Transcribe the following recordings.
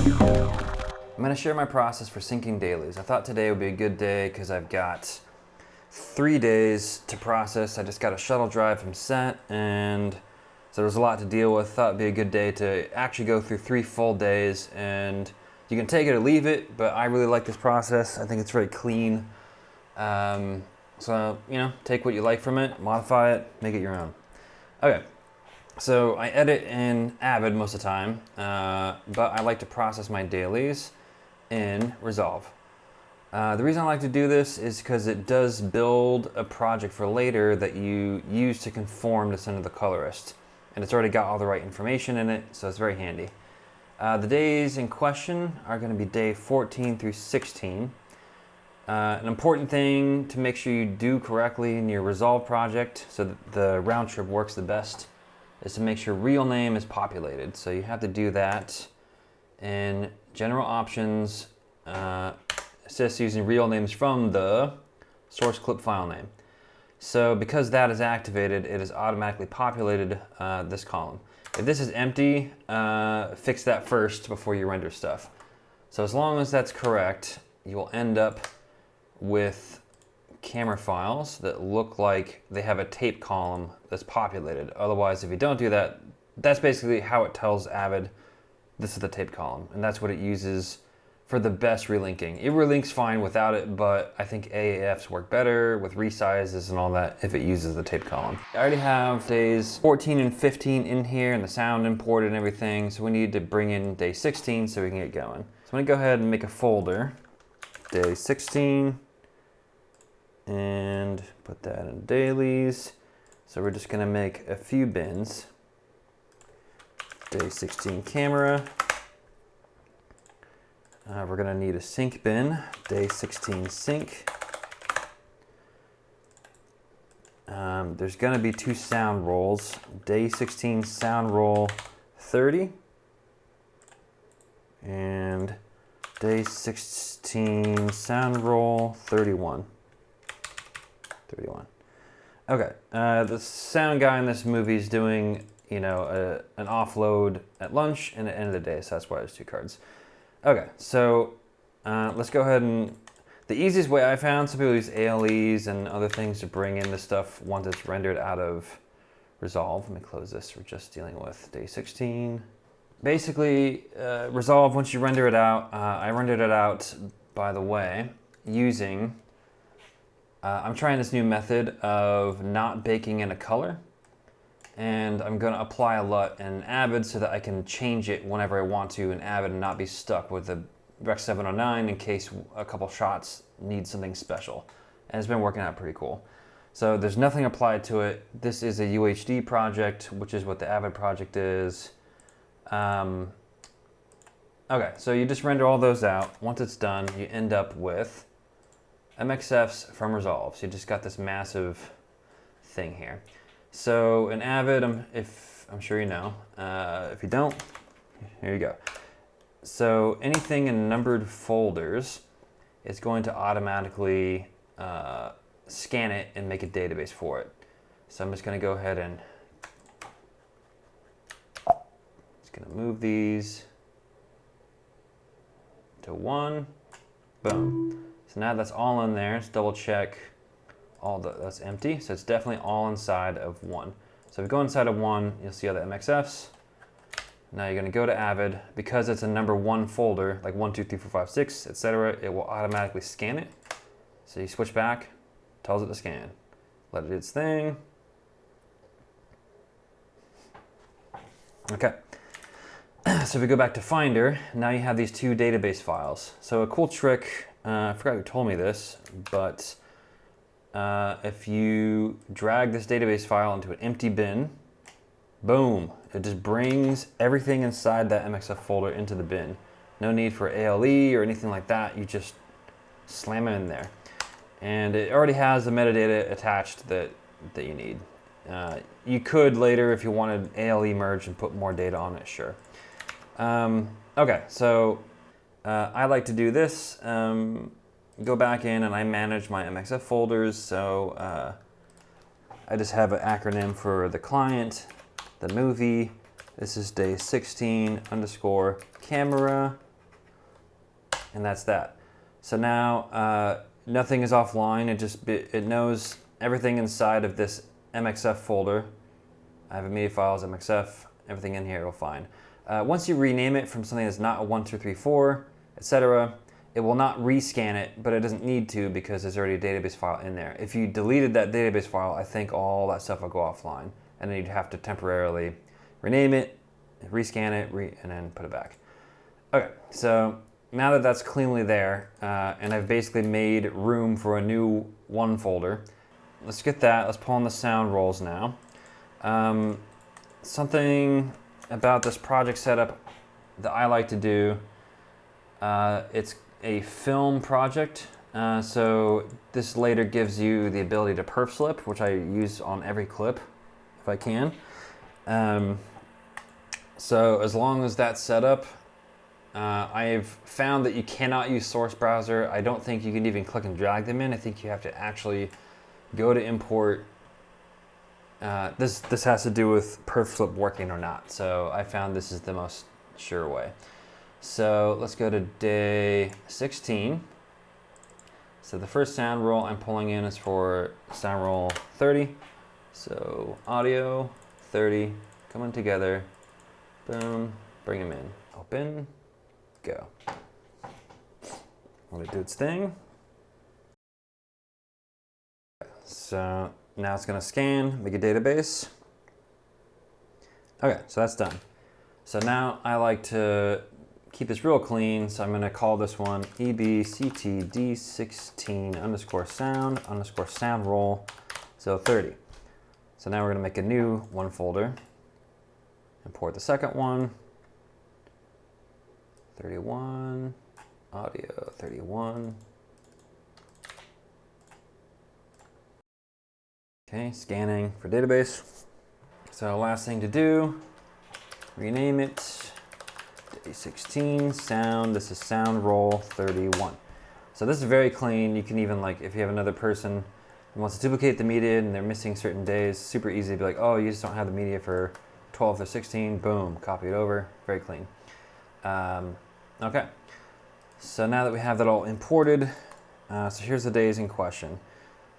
I'm going to share my process for syncing dailies. I thought today would be a good day because I've got 3 days to process. I just got a shuttle drive from set, and so there's a lot to deal with. Thought it'd be a good day to actually go through 3 full days, and you can take it or leave it, but I really like this process. I think it's very clean. So, you know, take what you like from it, modify it, make it your own. Okay, so I edit in Avid most of the time, but I like to process my dailies in Resolve. The reason I like to do this is because it does build a project for later that you use to conform to send to the colorist. And it's already got all the right information in it, so it's very handy. The days in question are going to be day 14 through 16. An important thing to make sure you do correctly in your Resolve project so that the round trip works the best is to make sure real name is populated. So you have to do that in General Options, assists using real names from the source clip file name. So because that is activated, it has automatically populated this column. If this is empty, fix that first before you render stuff. So as long as that's correct, you will end up with camera files that look like they have a tape column that's populated. Otherwise, if you don't do that, that's basically how it tells Avid this is the tape column, and that's what it uses for the best relinking. It relinks fine without it, but I think AAFs work better with resizes and all that if it uses the tape column. I already have days 14 and 15 in here and the sound imported and everything, so we need to bring in day 16 so we can get going. So I'm gonna go ahead and make a folder, day 16, and put that in dailies. So we're just gonna make a few bins. Day 16 camera. We're gonna need a sync bin, day 16 sync. There's gonna be 2 sound rolls, day 16 sound roll 30, and day 16 sound roll 31. Okay, the sound guy in this movie is doing, you know, an offload at lunch and at the end of the day, so that's why there's 2 cards. Okay, so let's go ahead and, the easiest way I found, some people use ALEs and other things to bring in the stuff once it's rendered out of Resolve. Let me close this, we're just dealing with day 16. Basically, Resolve, once you render it out, I rendered it out, by the way, using, I'm trying this new method of not baking in a color. And I'm going to apply a LUT in Avid so that I can change it whenever I want to in Avid and not be stuck with the Rec 709 in case a couple shots need something special. And it's been working out pretty cool. So there's nothing applied to it. This is a UHD project, which is what the Avid project is. Okay, so you just render all those out. Once it's done, you end up with MXFs from Resolve. So you just got this massive thing here. So in Avid, I'm sure you know, if you don't, here you go. So anything in numbered folders is going to automatically scan it and make a database for it. So I'm just going to go ahead and just going to move these to 1, boom. So now that's all in there. Let's double check. That's empty, so it's definitely all inside of 1. So if you go inside of 1, you'll see all the MXFs. Now you're gonna go to Avid. Because it's a number 1 folder, like 1, 2, 3, 4, 5, 6, etc., it will automatically scan it. So you switch back, tells it to scan. Let it do its thing. Okay. So if we go back to Finder, now you have these 2 database files. So a cool trick, I forgot who told me this, but if you drag this database file into an empty bin, boom, it just brings everything inside that MXF folder into the bin. No need for ALE or anything like that. You just slam it in there. And it already has the metadata attached that you need. You could later, if you wanted ALE merge and put more data on it, sure. Okay, so I like to do this. Go back in and I manage my MXF folders. So I just have an acronym for the client, the movie. This is day 16 _ camera And that's that. So now nothing is offline. It knows everything inside of this MXF folder. I have media files, MXF, everything in here it'll find. Once you rename it from something that's not a 1, 2, 3, 4, etc., it will not rescan it, but it doesn't need to because there's already a database file in there. If you deleted that database file, I think all that stuff will go offline, and then you'd have to temporarily rename it, rescan it, and then put it back. Okay, so now that that's cleanly there, and I've basically made room for a new one folder, let's get that. Let's pull in the sound rolls now. Something about this project setup that I like to do, it's a film project, so this later gives you the ability to perf slip, which I use on every clip if I can. So as long as that's set up, I've found that you cannot use source browser. I don't think you can even click and drag them in. I think you have to actually go to import. This has to do with perf slip working or not. So I found this is the most sure way. So let's go to day 16. So the first sound roll I'm pulling in is for sound roll 30. So audio 30 coming together. Boom, bring them in. Open, go. Let it do its thing. So now it's going to scan, make a database. Okay, so that's done. So now I like to keep this real clean, so I'm going to call this one ebctd16 underscore sound roll, so 30. So now we're going to make a new one folder, import the second one, 31, audio 31. Okay, scanning for database. So last thing to do, rename it, day 16, sound, this is sound roll 31. So this is very clean. You can even, like, if you have another person who wants to duplicate the media and they're missing certain days, super easy to be like, oh, you just don't have the media for 12 to 16, boom, copy it over, very clean. Okay, so now that we have that all imported, so here's the days in question.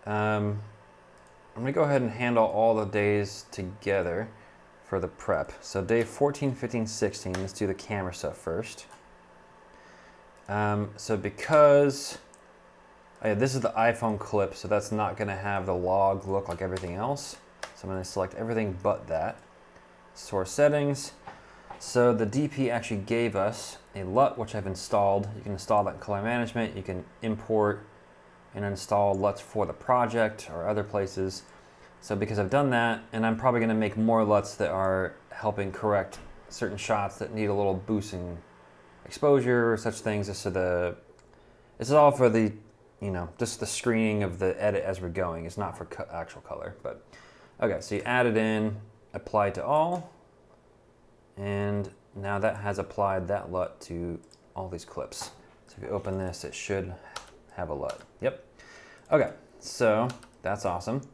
I'm gonna go ahead and handle all the days together for the prep. So day 14, 15, 16, let's do the camera stuff first. So because, oh yeah, this is the iPhone clip, so that's not gonna have the log look like everything else. So I'm gonna select everything but that. Source settings. So the DP actually gave us a LUT, which I've installed. You can install that in color management. You can import and install LUTs for the project or other places. So because I've done that, and I'm probably gonna make more LUTs that are helping correct certain shots that need a little boost in exposure or such things, just so this is all for the, you know, just the screening of the edit as we're going. It's not for actual color, but okay, so you add it in, apply to all, and now that has applied that LUT to all these clips. So if you open this, it should have a LUT. Yep. Okay, so that's awesome. So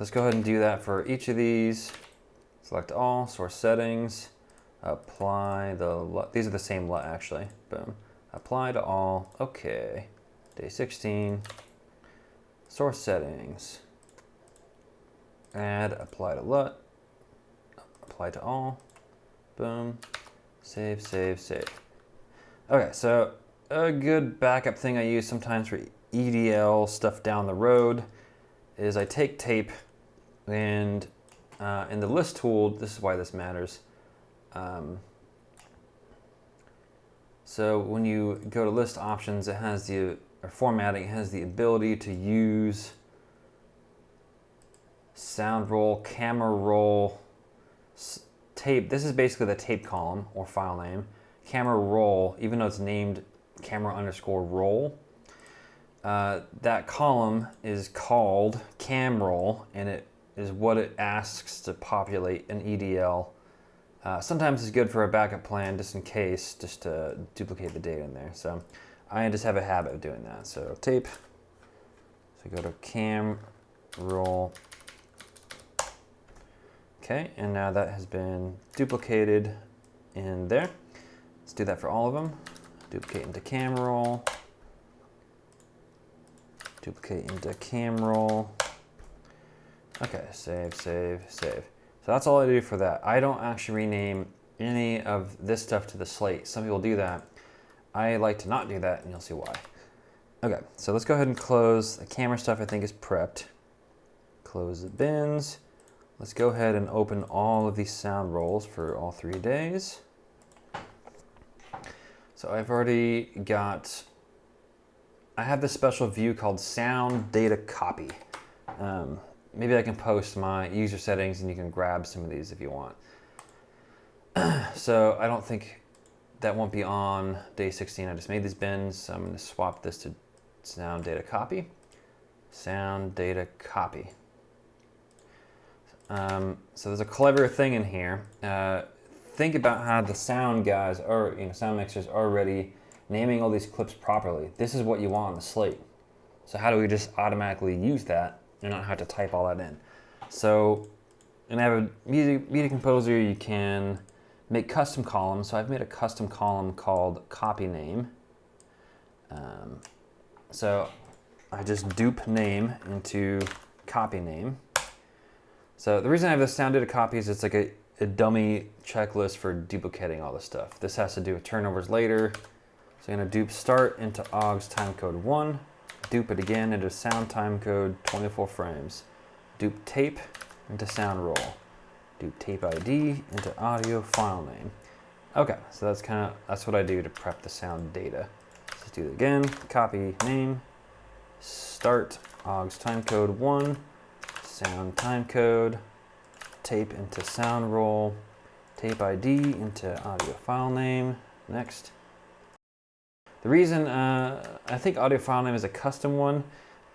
let's go ahead and do that for each of these. Select all, source settings, apply the LUT. These are the same LUT actually. Boom. Apply to all. Okay. Day 16. Source settings. Add, apply to LUT. Apply to all. Boom. Save, save, save. Okay, so a good backup thing I use sometimes for EDL stuff down the road is I take tape, and in the list tool, this is why this matters. So when you go to list options, it has or formatting, it has the ability to use sound roll, camera roll, tape. This is basically the tape column or file name. Camera roll, even though it's named camera underscore roll, that column is called cam roll, and it is what it asks to populate an EDL. Sometimes it's good for a backup plan just in case, just to duplicate the data in there. So I just have a habit of doing that. So tape, so go to cam roll. Okay, and now that has been duplicated in there. Let's do that for all of them. duplicate into cam roll, duplicate into cam roll. Okay, save, save, save. So that's all I do for that. I don't actually rename any of this stuff to the slate. Some people do that. I like to not do that, and you'll see why. Okay, so let's go ahead and close. The camera stuff I think is prepped. Close the bins. Let's go ahead and open all of these sound rolls for all 3 days. So I've already got, I have this special view called sound data copy. Maybe I can post my user settings and you can grab some of these if you want. So I don't think that won't be on day 16. I just made these bins, so I'm going to swap this to sound data copy. Sound data copy. So there's a clever thing in here. Think about how the sound guys or sound mixers are already naming all these clips properly. This is what you want on the slate. So how do we just automatically use that and not have to type all that in? So in Avid Media Composer, you can make custom columns. So I've made a custom column called copy name. So I just dupe name into copy name. So the reason I have this sound data copy is it's like a dummy checklist for duplicating all this stuff. This has to do with turnovers later. So I'm gonna dupe start into OGS timecode 1, dupe it again into sound timecode 24 frames, dupe tape into sound roll, dupe tape ID into audio file name. Okay, so that's what I do to prep the sound data. Let's do it again. Copy name, start OGS timecode 1, sound timecode, tape into sound roll, tape ID into audio file name. Next. The reason I think audio file name is a custom one.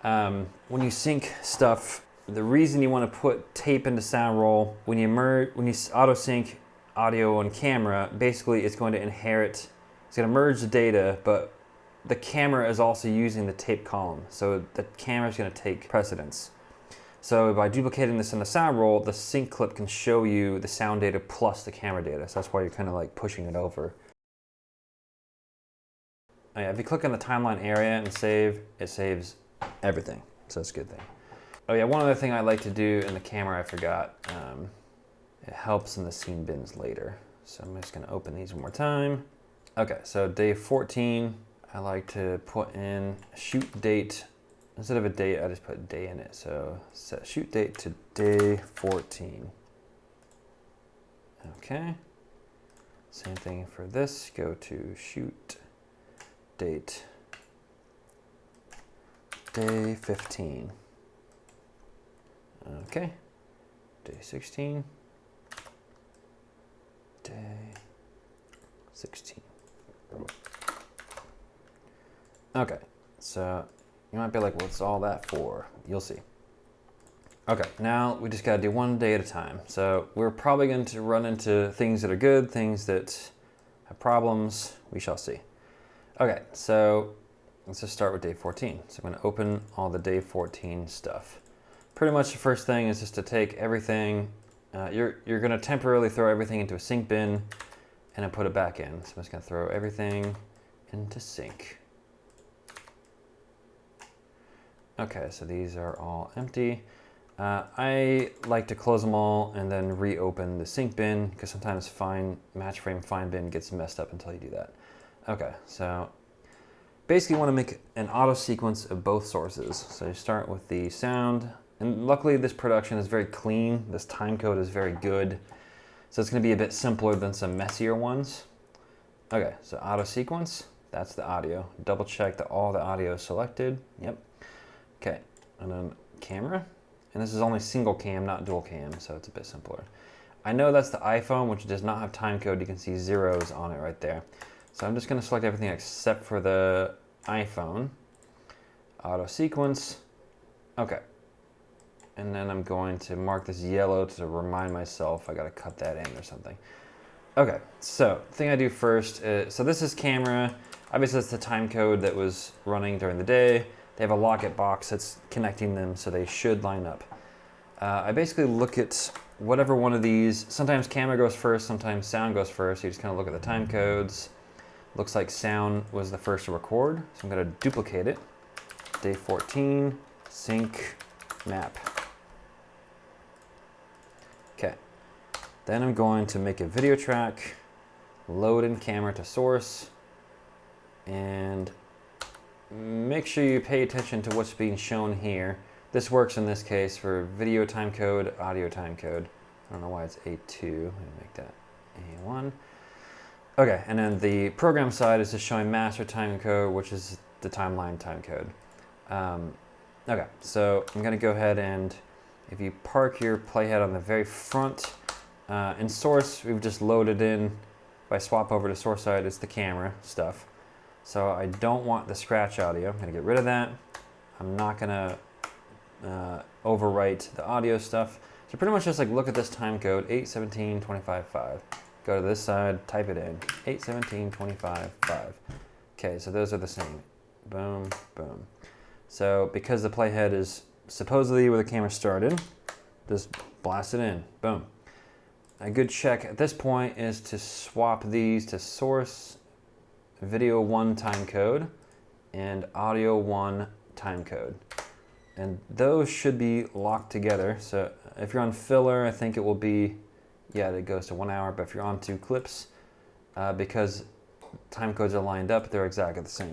When you sync stuff, the reason you want to put tape into sound roll, when you auto sync audio and camera, basically it's going to merge the data, but the camera is also using the tape column. So the camera is going to take precedence. So by duplicating this in the sound roll, the sync clip can show you the sound data plus the camera data. So that's why you're kind of like pushing it over. Oh yeah, if you click on the timeline area and save, it saves everything. So that's a good thing. Oh yeah, one other thing I like to do in the camera I forgot. It helps in the scene bins later. So I'm just gonna open these one more time. Okay, so day 14, I like to put in shoot date. Instead of a date, I just put day in it. So set shoot date to day 14. Okay. Same thing for this. Go to shoot date day 15. Okay. Day 16. Day 16. Okay. So you might be like, what's all that for? You'll see. Okay, now we just gotta do one day at a time. So we're probably going to run into things that are good, things that have problems. We shall see. Okay, so let's just start with day 14. So I'm gonna open all the day 14 stuff. Pretty much the first thing is just to take everything, you're gonna temporarily throw everything into a sync bin and then put it back in. So I'm just gonna throw everything into sync. Okay, so these are all empty. I like to close them all and then reopen the sync bin because sometimes match frame find bin gets messed up until you do that. Okay, so basically you want to make an auto sequence of both sources. So you start with the sound, and luckily this production is very clean. This time code is very good. So it's going to be a bit simpler than some messier ones. Okay, so auto sequence, that's the audio. Double check that all the audio is selected. Yep. Okay, and then camera. And this is only single cam, not dual cam, so it's a bit simpler. I know that's the iPhone, which does not have time code. You can see zeros on it right there. So I'm just gonna select everything except for the iPhone. Auto sequence. Okay. And then I'm going to mark this yellow to remind myself I gotta cut that in or something. Okay, so the thing I do first is, so this is camera. Obviously it's the time code that was running during the day. They have a locket box that's connecting them, so they should line up. I basically look at whatever one of these. Sometimes camera goes first, sometimes sound goes first. You just kind of look at the time codes. Looks like sound was the first to record, so I'm gonna duplicate it. Day 14, sync, map. Okay, then I'm going to make a video track, load in camera to source, and make sure you pay attention to what's being shown here. This works in this case for video timecode, audio timecode. I don't know why it's A2, let me make that A1. Okay, and then the program side is just showing master timecode, which is the timeline timecode. Okay, so I'm gonna go ahead and if you park your playhead on the very front, in source, we've just loaded in, if I swap over to source side, it's the camera stuff. So I don't want the scratch audio. I'm gonna get rid of that. I'm not gonna overwrite the audio stuff. So pretty much just like look at this time code, 8:17:25:5. Go to this side, type it in, 8:17:25:5. Okay, so those are the same. Boom, boom. So because the playhead is supposedly where the camera started, just blast it in, boom. A good check at this point is to swap these to source video 1 timecode and audio 1 timecode. And those should be locked together. So if you're on filler, I think it will be, yeah, it goes to 1 hour, but if you're on 2 clips, because time codes are lined up, they're exactly the same.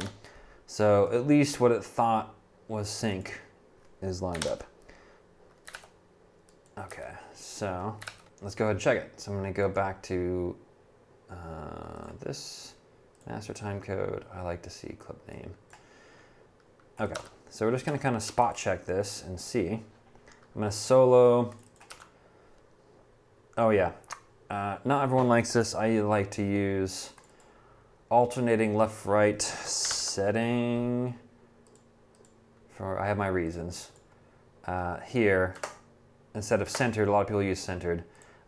So at least what it thought was sync is lined up. Okay, so let's go ahead and check it. So I'm gonna go back to this master timecode. I like to see clip name. Okay, so we're just gonna kind of spot check this and see. I'm gonna solo. Oh yeah, not everyone likes this. I like to use alternating left-right setting. I have my reasons. Here, instead of centered, a lot of people use centered.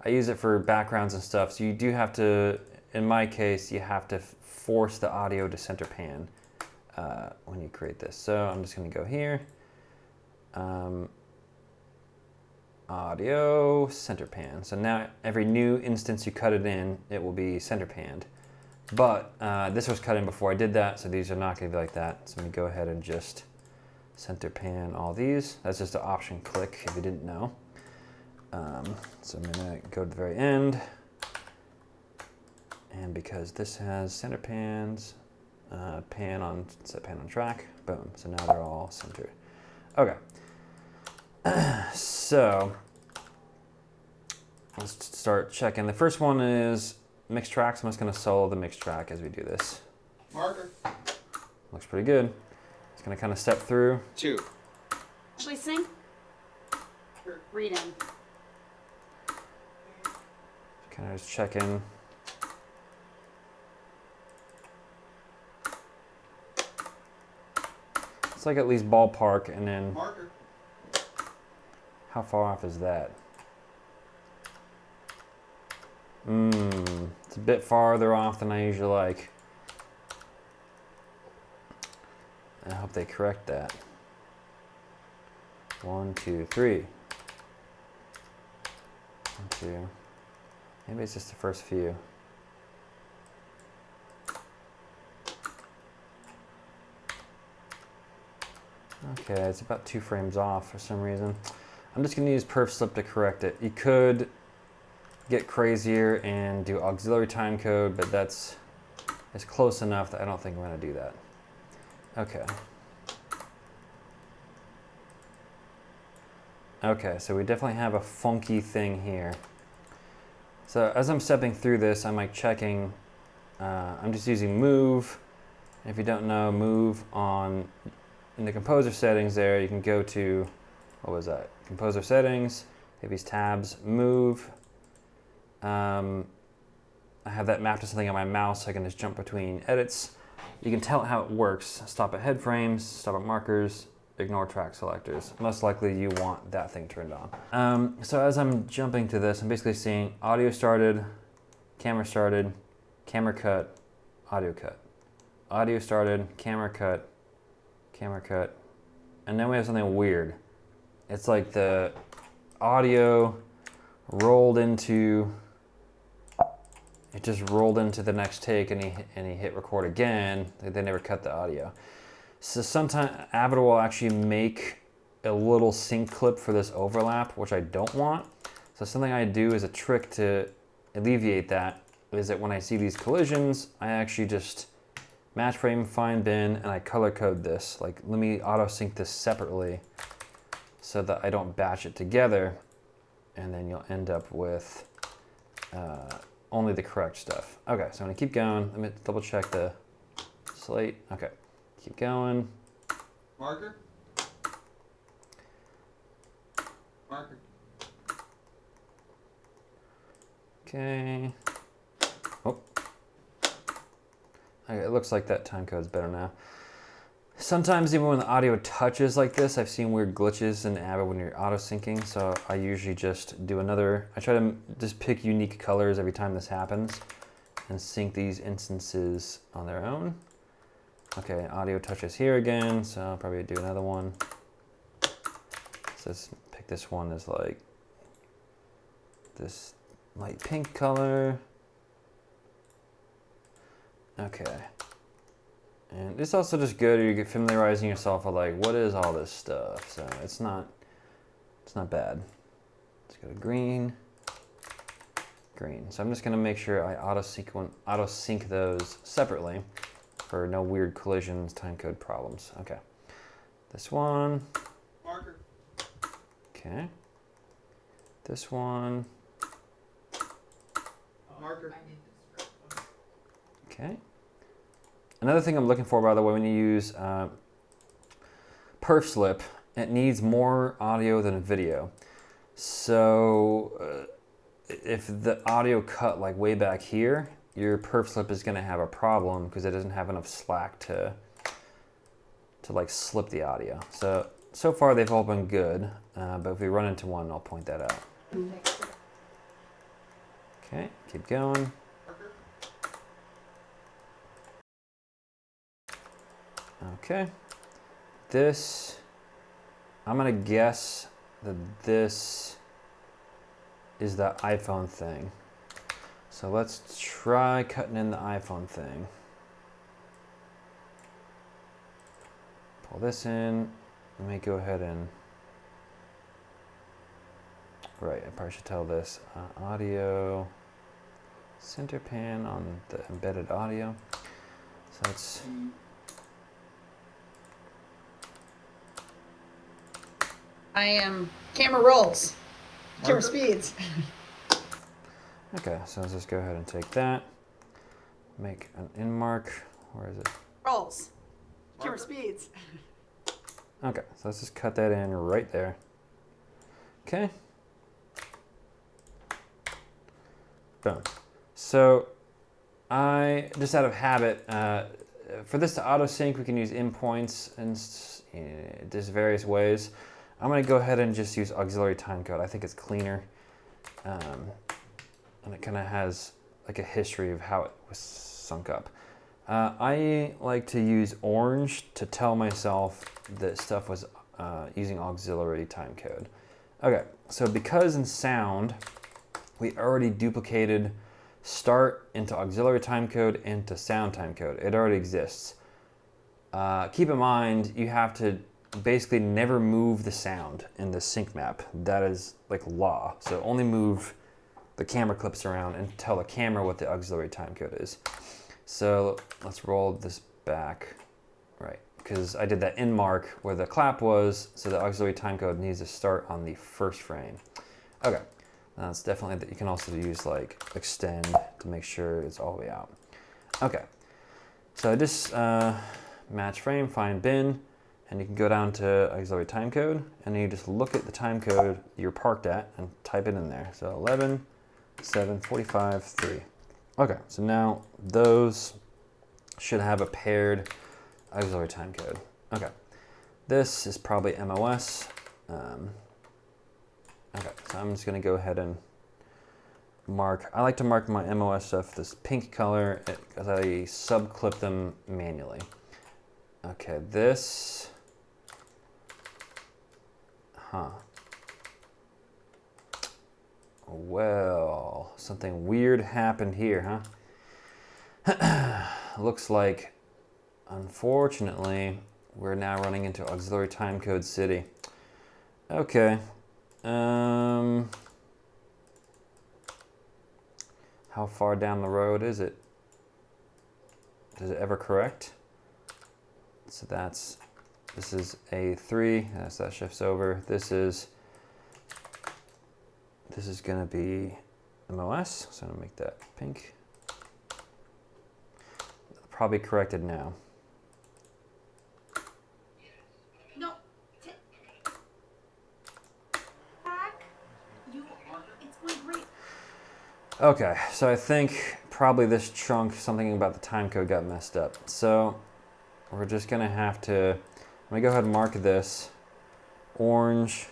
I use it for backgrounds and stuff, so you do have to, in my case, you have to force the audio to center pan when you create this. So I'm just gonna go here. Audio, center pan. So now every new instance you cut it in, it will be center panned. But this was cut in before I did that, so these are not gonna be like that. So I'm gonna go ahead and just center pan all these. That's just an option click if you didn't know. So I'm gonna go to the very end. And because this has center pans, set pan on track, boom. So now they're all centered. Okay. So let's start checking. The first one is mixed tracks. I'm just gonna solo the mixed track as we do this. Marker. Looks pretty good. Just gonna kind of step through. 2. Actually sing? Reading. Kind of just checking. It's like at least ballpark, and then Marker. how far off is that? It's a bit farther off than I usually like. I hope they correct that. 1, 2, 3. 1, 2. Maybe it's just the first few. Okay, it's about 2 frames off for some reason. I'm just gonna use perf slip to correct it. You could get crazier and do auxiliary timecode, but it's close enough that I don't think I'm gonna do that. Okay. Okay, so we definitely have a funky thing here. So as I'm stepping through this, I'm like checking, I'm just using move. If you don't know, move in the composer settings there, you can go to, what was that? Composer settings, hit these tabs, move. I have that mapped to something on my mouse, so I can just jump between edits. You can tell how it works. Stop at head frames, stop at markers, ignore track selectors. Most likely you want that thing turned on. So as I'm jumping to this, I'm basically seeing audio started, camera cut, audio cut. Audio started, camera cut, and then we have something weird. It's like the audio rolled into it just rolled into the next take and he hit record again. They never cut the audio. So sometimes Avid will actually make a little sync clip for this overlap, which I don't want. So something I do as a trick to alleviate that is that when I see these collisions, I actually just match frame, find bin, and I color code this. Like, let me auto sync this separately so that I don't batch it together, and then you'll end up with only the correct stuff. Okay, so I'm gonna keep going. Let me double check the slate. Okay, keep going. Marker. Marker. Okay. Oh. Okay, it looks like that time code's better now. Sometimes even when the audio touches like this, I've seen weird glitches in Avid when you're auto syncing, so I usually just do I try to just pick unique colors every time this happens and sync these instances on their own. Okay, audio touches here again, so I'll probably do another one. So let's pick this one as like this light pink color. Okay. And it's also just good you get familiarizing yourself with like, what is all this stuff? So it's not bad. Let's go to green, green. So I'm just gonna make sure I auto sync those separately for no weird collisions, timecode problems. Okay. This one. Marker. Okay. This one. Marker. Okay. Another thing I'm looking for, by the way, when you use perf slip, it needs more audio than video. So if the audio cut like way back here, your perf slip is going to have a problem because it doesn't have enough slack to like slip the audio. So far they've all been good, but if we run into one, I'll point that out. Okay, keep going. Okay, this, I'm gonna guess that this is the iPhone thing. So let's try cutting in the iPhone thing. Pull this in, let me go ahead and, right, I probably should tell this, audio, center pan on the embedded audio. So it's, I am camera rolls. Camera speeds. okay, so let's just go ahead and take that, make an in mark, where is it? Rolls. Camera speeds. Okay, so let's just cut that in right there. Okay. Boom. So I, just out of habit, for this to auto sync, we can use in points and there's various ways. I'm gonna go ahead and just use auxiliary timecode. I think it's cleaner. And it kind of has like a history of how it was sunk up. I like to use orange to tell myself that stuff was using auxiliary timecode. Okay, so because in sound, we already duplicated start into auxiliary timecode into sound timecode. It already exists. Keep in mind, you have to basically never move the sound in the sync map. That is like law. So only move the camera clips around and tell the camera what the auxiliary timecode is. So let's roll this back, right? Because I did that in mark where the clap was, so the auxiliary timecode needs to start on the first frame. Okay, now it's definitely that you can also use like extend to make sure it's all the way out. Okay, so I just match frame, find bin, and you can go down to auxiliary timecode, and then you just look at the timecode you're parked at and type it in there. So 11, 7, 45, 3. Okay, so now those should have a paired auxiliary timecode. Okay, this is probably MOS. Okay, so I'm just gonna go ahead and mark. I like to mark my MOS stuff this pink color because I subclip them manually. Okay, this, Well, something weird happened here, huh? Looks like, unfortunately, we're now running into auxiliary timecode city. Okay. How far down the road is it? Does it ever correct? So this is A3, so that shifts over. This is gonna be MOS, so I'm gonna make that pink. Probably corrected now. No. Back. It's going great. Okay, so I think probably this chunk, something about the time code got messed up. So we're just gonna have to, let me go ahead and mark this orange,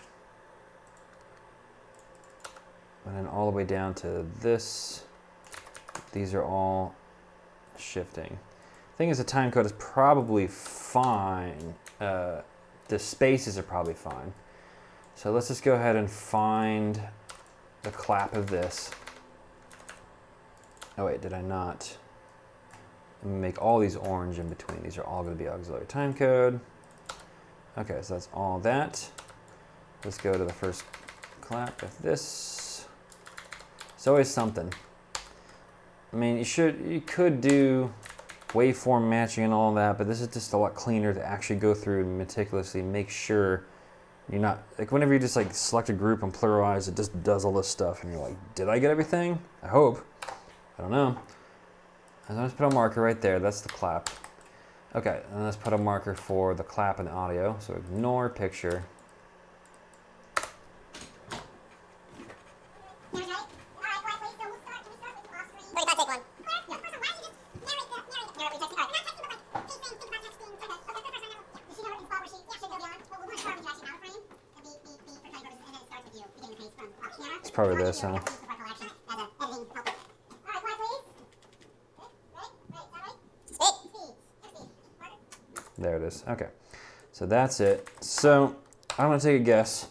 and then all the way down to this. These are all shifting. Thing is, the time code is probably fine. The spaces are probably fine. So let's just go ahead and find the clap of this. Oh wait, did I not? I'm gonna make all these orange in between. These are all gonna be auxiliary timecode. Okay, so that's all that. Let's go to the first clap of this. It's always something. I mean, you could do waveform matching and all that, but this is just a lot cleaner to actually go through and meticulously make sure you're not, like whenever you just like select a group and pluralize, it just does all this stuff and you're like, did I get everything? I hope. I don't know. And let's put a marker right there. That's the clap. Okay, and let's put a marker for the clap and the audio. So ignore picture. It's probably this, huh? There it is. Okay, so that's it. So I'm gonna take a guess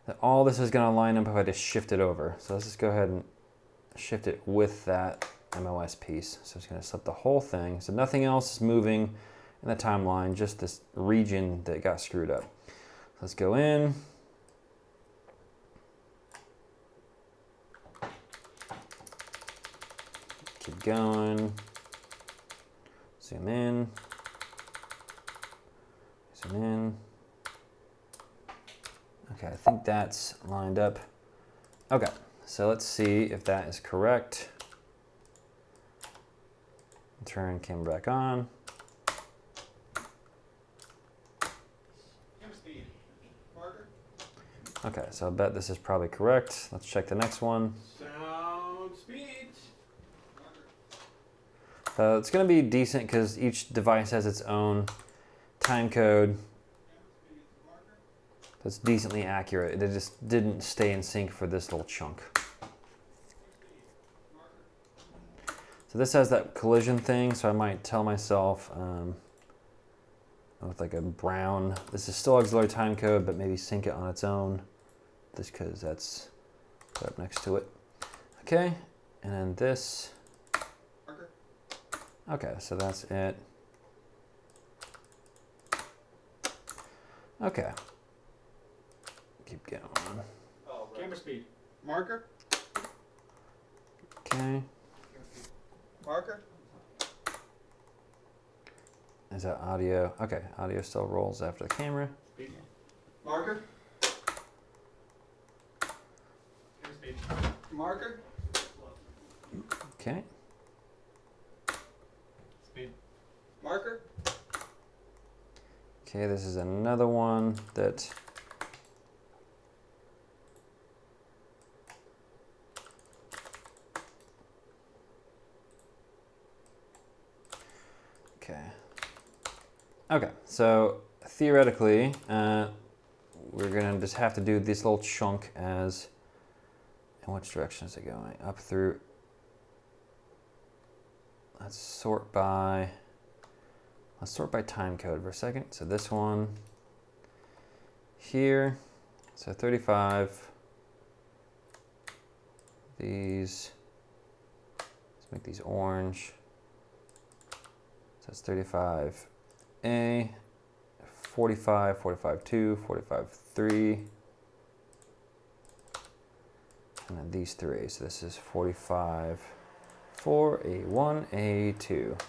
that all this is gonna line up if I just shift it over. So let's just go ahead and shift it with that MOS piece. So it's gonna select the whole thing. So nothing else is moving in the timeline, just this region that got screwed up. Let's go in. Keep going. Zoom in. Zoom in. Okay, I think that's lined up. Okay, so let's see if that is correct. Turn camera back on. Marker. Okay, so I bet this is probably correct. Let's check the next one. Sound speed. It's going to be decent because each device has its own time code that's decently accurate. It just didn't stay in sync for this little chunk. So this has that collision thing, so I might tell myself with like a brown, this is still auxiliary time code, but maybe sync it on its own, just because that's put up next to it. Okay, and then this. Okay, so that's it. Okay. Keep going. Oh, right. Camera speed. Marker. Okay. Marker. Is that audio? Okay, audio still rolls after the camera. Speed. Marker. Camera speed. Marker. Okay. Speed. Marker. Okay, this is another one that Okay, so theoretically, we're gonna just have to do this little chunk as, in which direction is it going? Up through, let's sort by time code for a second. So this one here, so 35, these. Let's make these orange. So that's 35A, 45, 45.2, 45.3, and then these three. So this is 45, 4, A1, A2.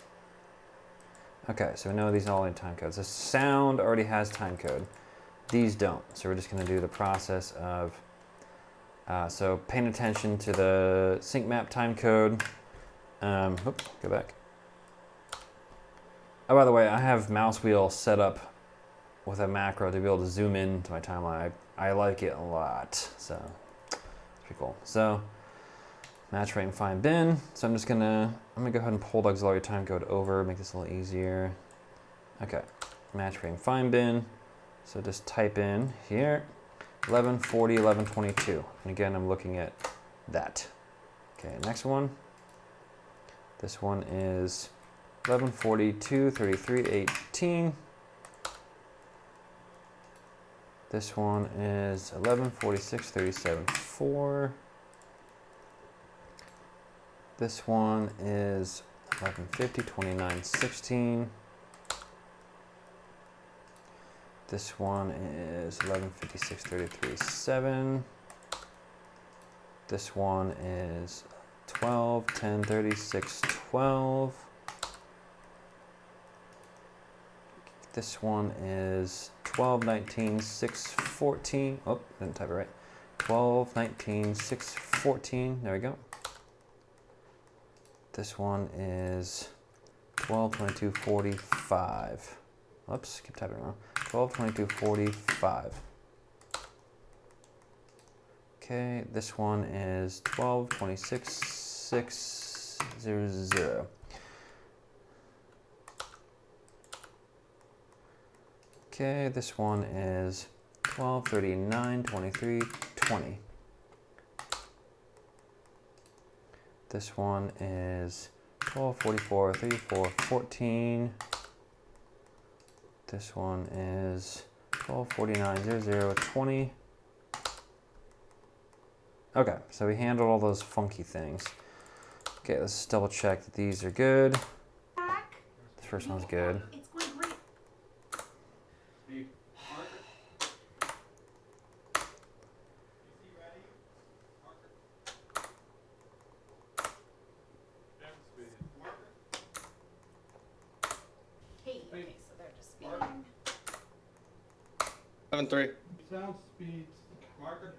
Okay, so we know these all need time codes. The sound already has time code. These don't. So we're just going to do the process of, so paying attention to the sync map time code. Go back. Oh, by the way, I have mouse wheel set up with a macro to be able to zoom in to my timeline. I like it a lot, so it's pretty cool. So match rate and find bin. So I'm gonna go ahead and pull the auxiliary time code over, make this a little easier. Okay, match rate and find bin. So just type in here, 1140, 1122. And again, I'm looking at that. Okay, next one. This one is 1142, 33, 18. This one is 1146, 37, 4. This one is 1150, 29, 16. This one is 1156, 33, 7. This one is 12, 10, 36, 12. This one is 12, 19, 6, 14. Oh, didn't type it right. 12, 19, 6, 14. There we go. This one is 12, 22, 45. Oops, keep typing wrong. 12, 22, 45. Okay, this one is 12, 26, 6, 0, 0. Okay, this one is 12, 39, 23, 20. This one is 12, 44, 34, 14. This one is 12, 49, 0, 0, 20. Okay, so we handled all those funky things. Okay, let's just double check that these are good. The first one's good. It's going great. Speed. Marker. PC ready. Marker. Speed. Marker. Hey, okay, so they're just speeding. 7-3. Sound speed. Marker.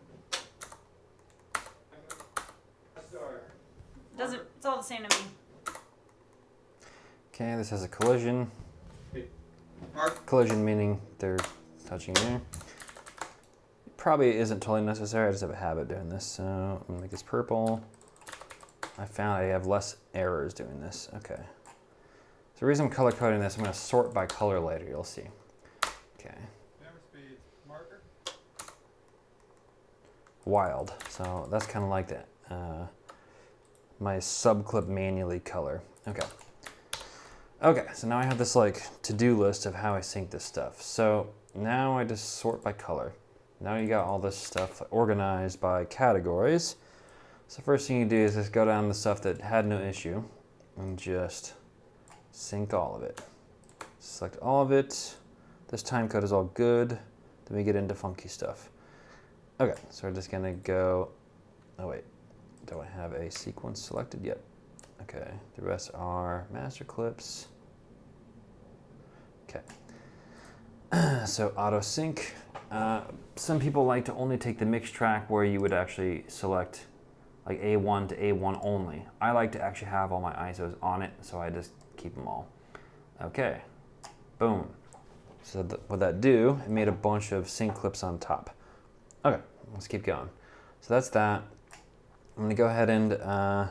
Start. It's all the same to me. Okay, this has a collision. Mark. Collision meaning they're touching there. Probably isn't totally necessary, I just have a habit doing this. So I'm gonna make this purple. I found I have less errors doing this. Okay. So the reason I'm color coding this, I'm gonna sort by color later, you'll see. Okay. Camera speed. Marker. Wild. So that's kind of like that. My subclip manually color. Okay. Okay, so now I have this like to-do list of how I sync this stuff. So now I just sort by color. Now you got all this stuff organized by categories. So first thing you do is just go down the stuff that had no issue and just sync all of it. Select all of it. This time code is all good. Then we get into funky stuff. Okay, so we're just gonna go, oh wait, don't have a sequence selected yet. Okay, the rest are master clips. Okay, so auto sync. Some people like to only take the mix track where you would actually select like A1 to A1 only. I like to actually have all my ISOs on it, so I just keep them all. Okay, boom. So what that do, it made a bunch of sync clips on top. Okay, let's keep going. So that's that. I'm gonna go ahead and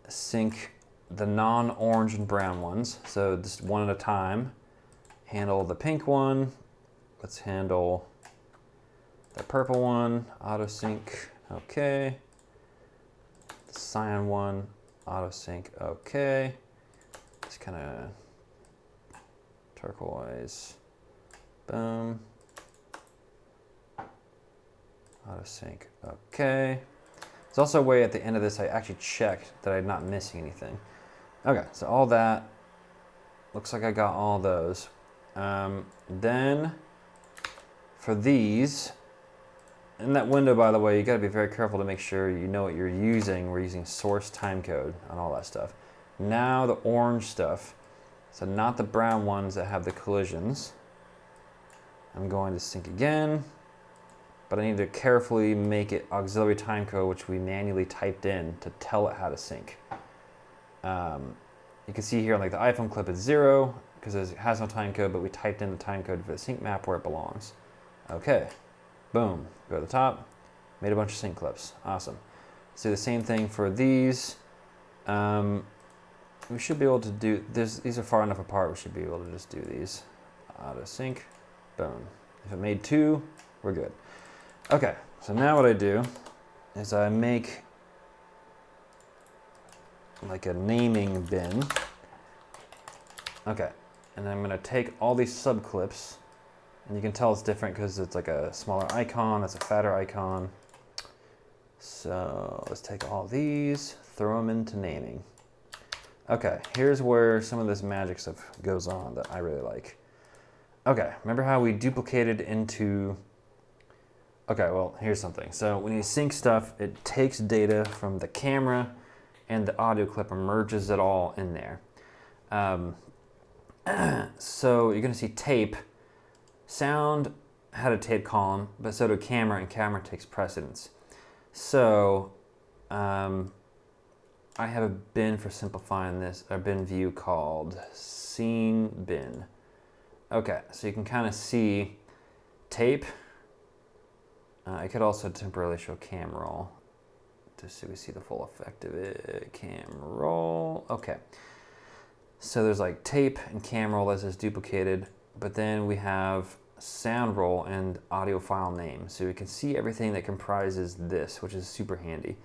sync the non-orange and brown ones. So just one at a time. Handle the pink one. Let's handle the purple one. Auto sync, okay. The cyan one, auto sync, okay. Just kind of turquoise, boom. Auto sync, okay. There's also a way at the end of this I actually checked that I'm not missing anything. Okay, so all that, looks like I got all those. Then for these, in that window, by the way, you gotta be very careful to make sure you know what you're using. We're using source timecode on all that stuff. Now the orange stuff, so not the brown ones that have the collisions. I'm going to sync again, but I need to carefully make it auxiliary timecode, which we manually typed in to tell it how to sync. You can see here, like the iPhone clip is 0 because it has no timecode, but we typed in the timecode for the sync map where it belongs. Okay, boom, go to the top, made a bunch of sync clips, awesome. Let's do the same thing for these. We should be able to do this. These are far enough apart, we should be able to just do these. Auto sync, boom. If it made 2, we're good. Okay, so now what I do is I make like a naming bin. Okay, and I'm gonna take all these sub clips, and you can tell it's different because it's like a smaller icon, that's a fatter icon. So let's take all these, throw them into naming. Okay, here's where some of this magic stuff goes on that I really like. Okay, remember how we duplicated into... Okay, well, here's something. So when you sync stuff, it takes data from the camera and the audio clip and merges it all in there. So you're gonna see tape. Sound had a tape column, but so did camera, and camera takes precedence. So I have a bin for simplifying this, a bin view called scene bin. Okay, so you can kind of see tape. I could also temporarily show cam roll just so we see the full effect of it. Cam roll, okay. So there's like tape and cam roll as is duplicated, but then we have sound roll and audio file name. So we can see everything that comprises this, which is super handy.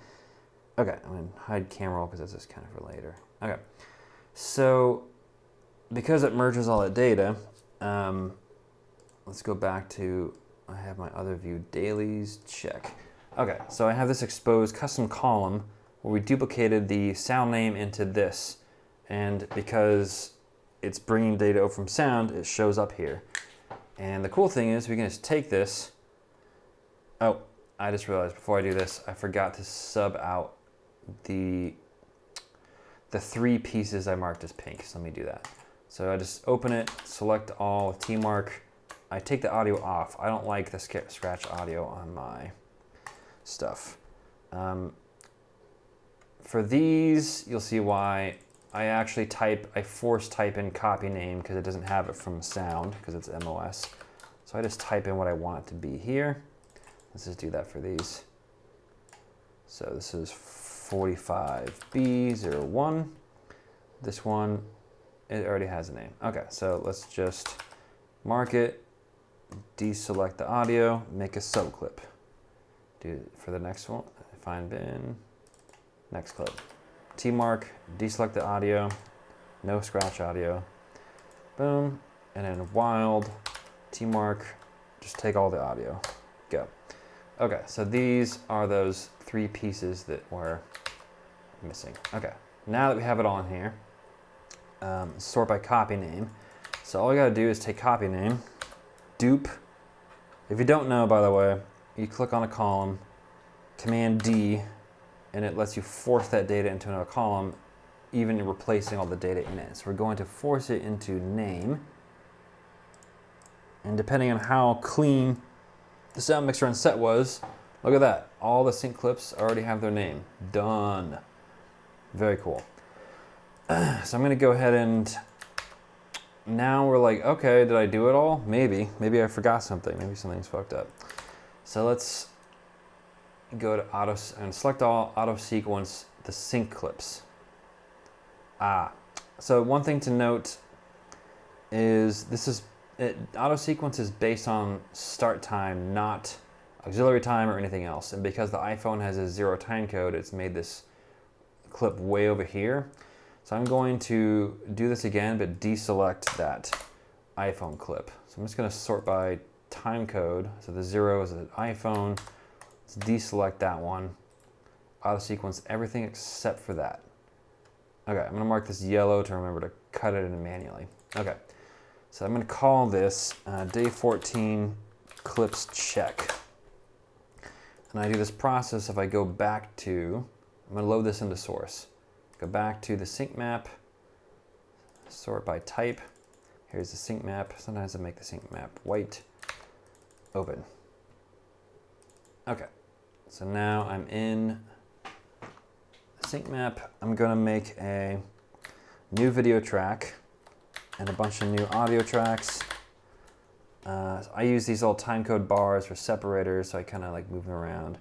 Okay, I'm gonna hide cam roll because this is kind of for later. Okay, so because it merges all that data, let's go back to, I have my other view, dailies, check. Okay, so I have this exposed custom column where we duplicated the sound name into this. And because it's bringing data over from sound, it shows up here. And the cool thing is we can just take this. Oh, I just realized before I do this, I forgot to sub out the 3 pieces I marked as pink. So let me do that. So I just open it, select all with T mark. I take the audio off. I don't like the scratch audio on my stuff. For these, you'll see why I actually I force type in copy name because it doesn't have it from sound because it's MOS. So I just type in what I want it to be here. Let's just do that for these. So this is 45B01. This one, it already has a name. Okay, so let's just mark it, deselect the audio, make a subclip. Do it for the next one, find bin, next clip. T mark, deselect the audio, no scratch audio, boom, and then wild, T mark, just take all the audio, go. Okay, so these are those 3 pieces that were missing. Okay, now that we have it all in here, sort by copy name. So all we gotta do is take copy name, dupe. If you don't know, by the way, you click on a column, Command D, and it lets you force that data into another column, even replacing all the data in it. So we're going to force it into name. And depending on how clean the sound mixer on set was, look at that. All the sync clips already have their name. Done. Very cool. So I'm gonna go ahead and, now we're like, okay, did I do it all? Maybe. Maybe I forgot something. Maybe something's fucked up. So let's go to auto and select all, auto sequence the sync clips. So one thing to note is auto sequence is based on start time, not auxiliary time or anything else. And because the iPhone has a 0 time code, it's made this clip way over here. So I'm going to do this again, but deselect that iPhone clip. So I'm just gonna sort by time code. So the 0 is an iPhone. Let's deselect that one. auto sequence everything except for that. Okay, I'm gonna mark this yellow to remember to cut it in manually. Okay, so I'm gonna call this day 14 clips check. And I do this process if I go back to, I'm gonna load this into source. Go back to the sync map, sort by type. Here's the sync map. Sometimes I make the sync map white. Open. Okay, so now I'm in the sync map. I'm gonna make a new video track and a bunch of new audio tracks. I use these little timecode bars for separators, so I kind of like move them around.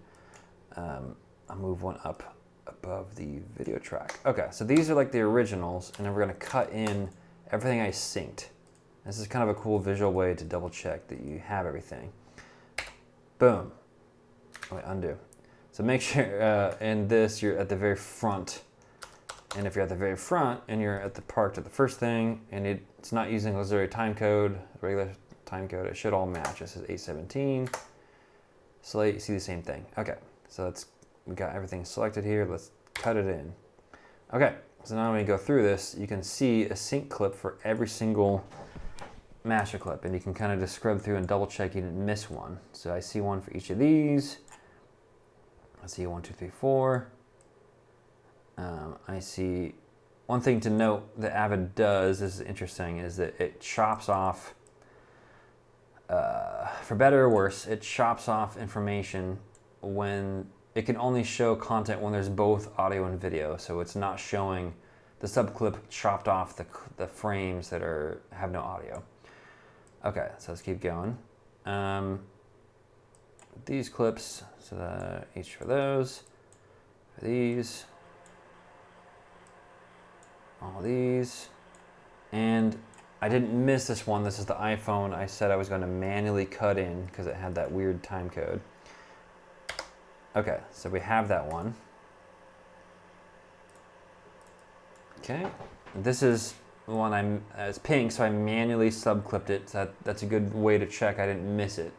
I'll move one up above the video track. Okay, so these are like the originals, and then we're gonna cut in everything I synced. This is kind of a cool visual way to double check that you have everything. Boom. Wait, undo. So make sure in this you're at the very front. And if you're at the very front and you're at the parked at the first thing and it's not using auxiliary timecode, regular timecode, it should all match. This is 817. Slate, you see the same thing. Okay, so we got everything selected here. Let's cut it in. Okay, so now when you go through this, you can see a sync clip for every single master clip, and you can kind of just scrub through and double check you didn't miss one. So I see one for each of these. I see 1, 2, 3, 4. I see one thing to note that Avid does, this is interesting, is that it chops off, for better or worse, it chops off information when it can only show content when there's both audio and video. So it's not showing the subclip chopped off the frames that have no audio. Okay, so let's keep going. These clips, so each for those, for these, all these, and I didn't miss this one. This is the iPhone. I said I was going to manually cut in because it had that weird time code. Okay, so we have that one. Okay, this is the one it's pink, so I manually subclipped it. So that's a good way to check I didn't miss it.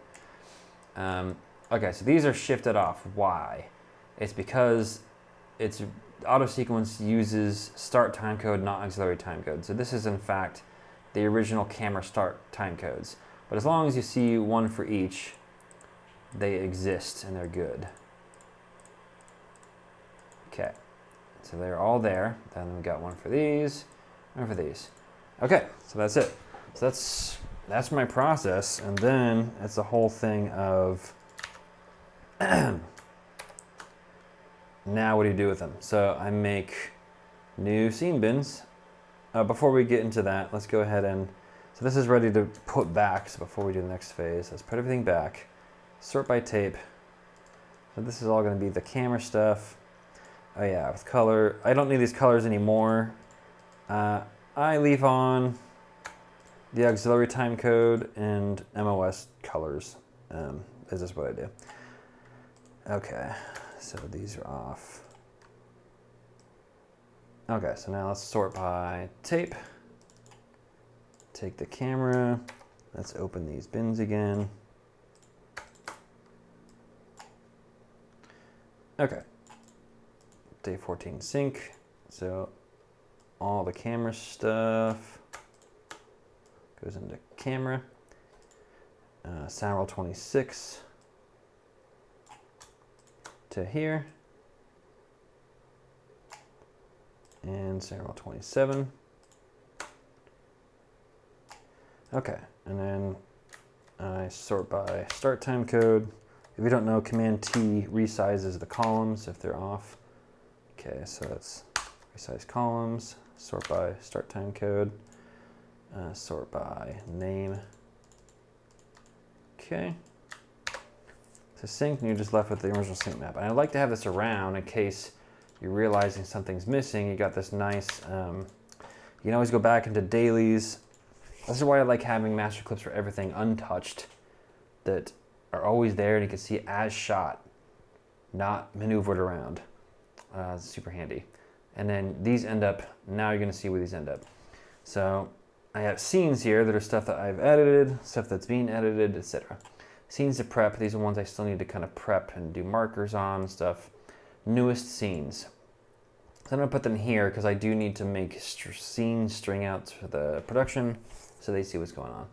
Okay, so these are shifted off. Why? It's because it's auto sequence uses start timecode, not auxiliary timecode. So this is in fact the original camera start timecodes. But as long as you see one for each, they exist and they're good. Okay, so they're all there. Then we got one for these, one for these. Okay, so that's it. So that's my process, and then it's the whole thing of now what do you do with them? So I make new scene bins. Before we get into that, let's go ahead and, so this is ready to put back. So before we do the next phase, let's put everything back. Sort by tape. So this is all going to be the camera stuff. Oh yeah, with color. I don't need these colors anymore. I leave on the auxiliary timecode and MOS colors. Is just what I do. Okay, so these are off. Okay, so now let's sort by tape. Take the camera. Let's open these bins again. Okay. Day 14 sync. So all the camera stuff goes into camera. Sound roll 26 to here. And sound roll 27. Okay, and then I sort by start time code. If you don't know, Command T resizes the columns if they're off. Okay, so let's resize columns, sort by start time code, sort by name. Okay. So sync, and you're just left with the original sync map. And I like to have this around in case you're realizing something's missing. You got this nice, you can always go back into dailies. This is why I like having master clips for everything untouched that are always there and you can see as shot, not maneuvered around. It's super handy. And then these end up, now you're gonna see where these end up. So I have scenes here that are stuff that I've edited, stuff that's being edited, etc. Scenes to prep, these are ones I still need to kind of prep and do markers on and stuff. newest scenes. So I'm gonna put them here because I do need to make scene string outs for the production so they see what's going on.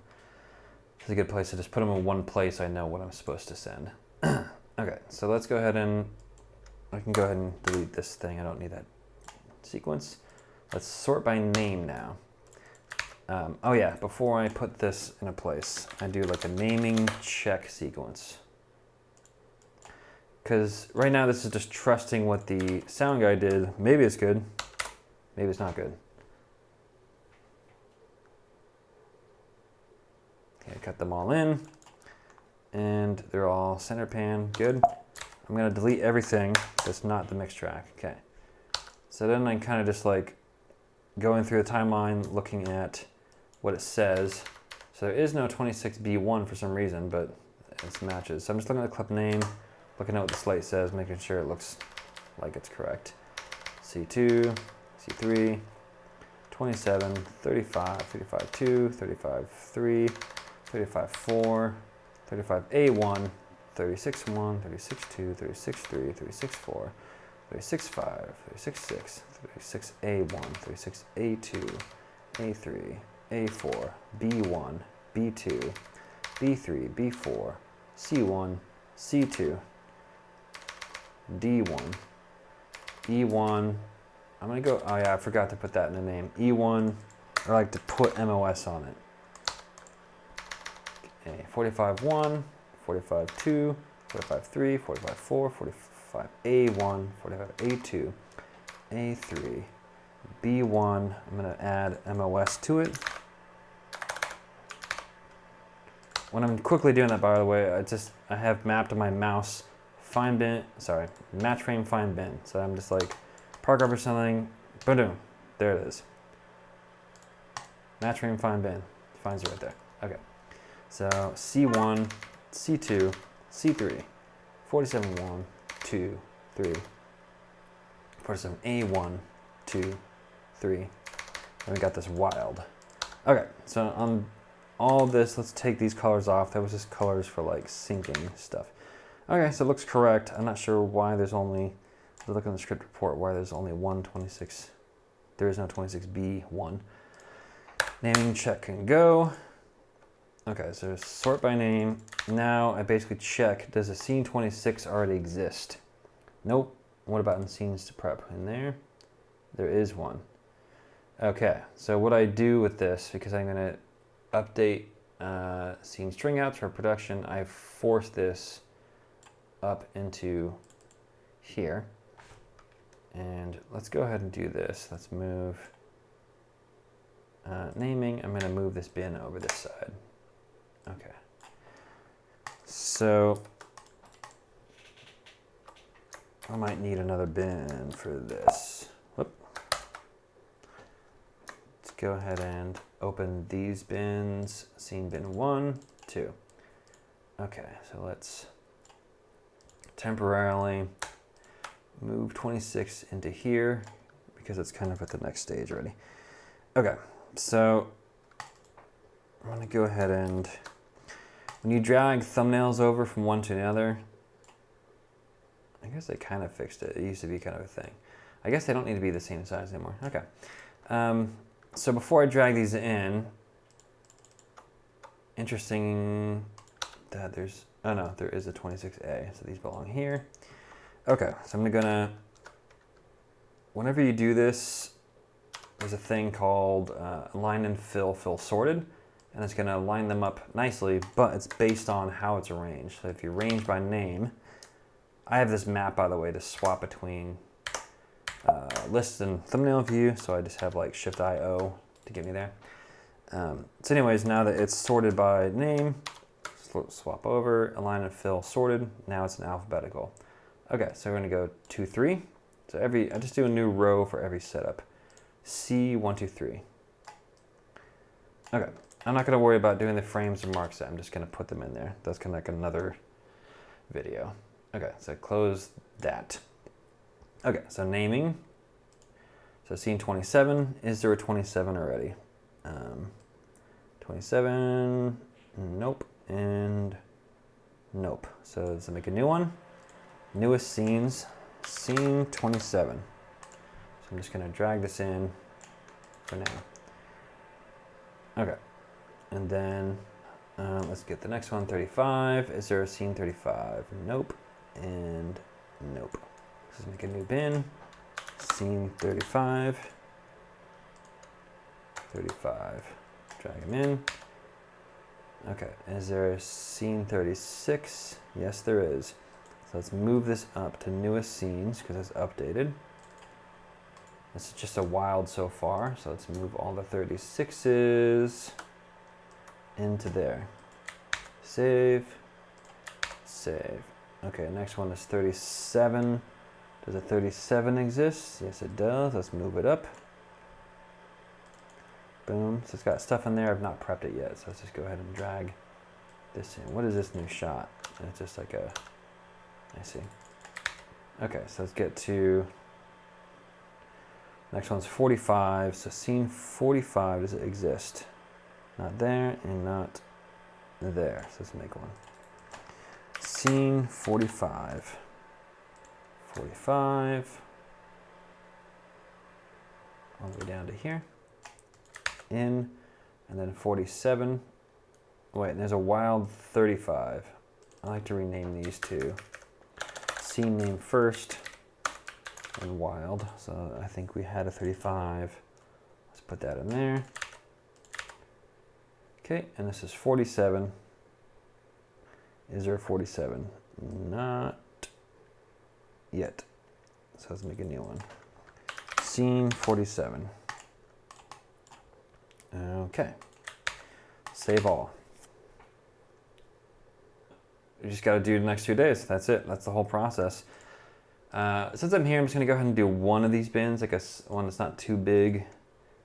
It's a good place to just put them in one place so I know what I'm supposed to send. Okay, so let's go ahead and, I can go ahead and delete this thing. I don't need that sequence. Let's sort by name now. Oh yeah, before I put this in a place, I do like a naming check sequence. Because right now this is just trusting what the sound guy did. Maybe it's good, maybe it's not good. Okay, cut them all in, and they're all center pan, good. I'm gonna delete everything that's not the mix track, okay. So then I'm kind of just like going through the timeline, looking at what it says. So there is no 26B1 for some reason, but it matches. So I'm just looking at the clip name, looking at what the slate says, making sure it looks like it's correct. C2, C3, 27, 35, 35.2, 35.3, 35.4, 35A1, 36.1, 36.2, 36.3, 36.4, 36.5, 36.6, 36A1, 36A2, A3, A4, B1, B2, B3, B4, C1, C2, D1, E1, I'm gonna go, oh yeah, I forgot to put that in the name. E1, I like to put MOS on it. Okay, 45.1, 45.2, 45.3, 45.4, 45A1, 45A2, A3, B1, I'm gonna add MOS to it. When I'm quickly doing that, by the way, I have mapped on my mouse find bin, sorry, match frame find bin. So I'm just like park up or something, boom, there it is. Match frame find bin, finds it right there. Okay, so C1, C2, C3, 47.1, 2, 3, 47A1, 2, 3, and we got this wild. Okay, so on all this, let's take these colors off. That was just colors for like syncing stuff. Okay, so it looks correct. I'm not sure why there's only, look in the script report, why there's only 126. There is no 26B1. Naming check can go. Okay, so sort by name. Now I basically check, does the scene 26 already exist? Nope. What about in scenes to prep? In there? There is one. Okay, so what I do with this, because I'm gonna update scene string outs for production, I force this up into here. And let's go ahead and do this. Let's move naming. I'm gonna move this bin over this side. Okay. So I might need another bin for this. Whoop. Let's go ahead and open these bins. Scene bin 1, 2. Okay, so let's temporarily move 26 into here because it's kind of at the next stage already. Okay, so I'm gonna go ahead and, when you drag thumbnails over from one to another, I guess they kind of fixed it. It used to be kind of a thing. I guess they don't need to be the same size anymore. Okay. So before I drag these in, interesting that there's, oh no, there is a 26A, so these belong here. Okay, so I'm gonna, whenever you do this, there's a thing called align and fill sorted, and it's gonna line them up nicely, but it's based on how it's arranged. So if you arrange by name, I have this map, by the way, to swap between list and thumbnail view, so I just have like Shift-I-O to get me there. So anyways, now that it's sorted by name, swap over, align and fill sorted, now it's in alphabetical. Okay, so we're gonna go 2, 3. So I just do a new row for every setup. C1, 2, 3. Okay, I'm not gonna worry about doing the frames or marks. I'm just gonna put them in there. That's kind of like another video. Okay, so close that. Okay, so naming. So scene 27, is there a 27 already? 27, nope, and nope. So let's make a new one. Newest scenes, scene 27. So I'm just gonna drag this in for now. Okay, and then let's get the next one, 35. Is there a scene 35? Nope, and nope. Let's make a new bin, scene 35. 35, drag them in. Okay, is there a scene 36? Yes, there is. So let's move this up to newest scenes because it's updated. This is just a wild so far, so let's move all the 36s into there. Save, save. Okay, next one is 37. Does a 37 exist? Yes, it does. Let's move it up. Boom. So it's got stuff in there. I've not prepped it yet, so let's just go ahead and drag this in. What is this new shot? It's just like a, I see. Okay, so let's get to, next one's 45. So scene 45, does it exist? Not there and not there. So let's make one. Scene 45. 45. All the way down to here. In, and then 47. Wait, and there's a wild 35. I like to rename these two. Scene name first and wild. So I think we had a 35. Let's put that in there. Okay, and this is 47. Is there a 47? Not yet. So let's make a new one. Scene 47. Okay, save all. You just got to do the next 2 days. That's it. That's the whole process. Since I'm here, I'm just going to go ahead and do one of these bins, like one that's not too big,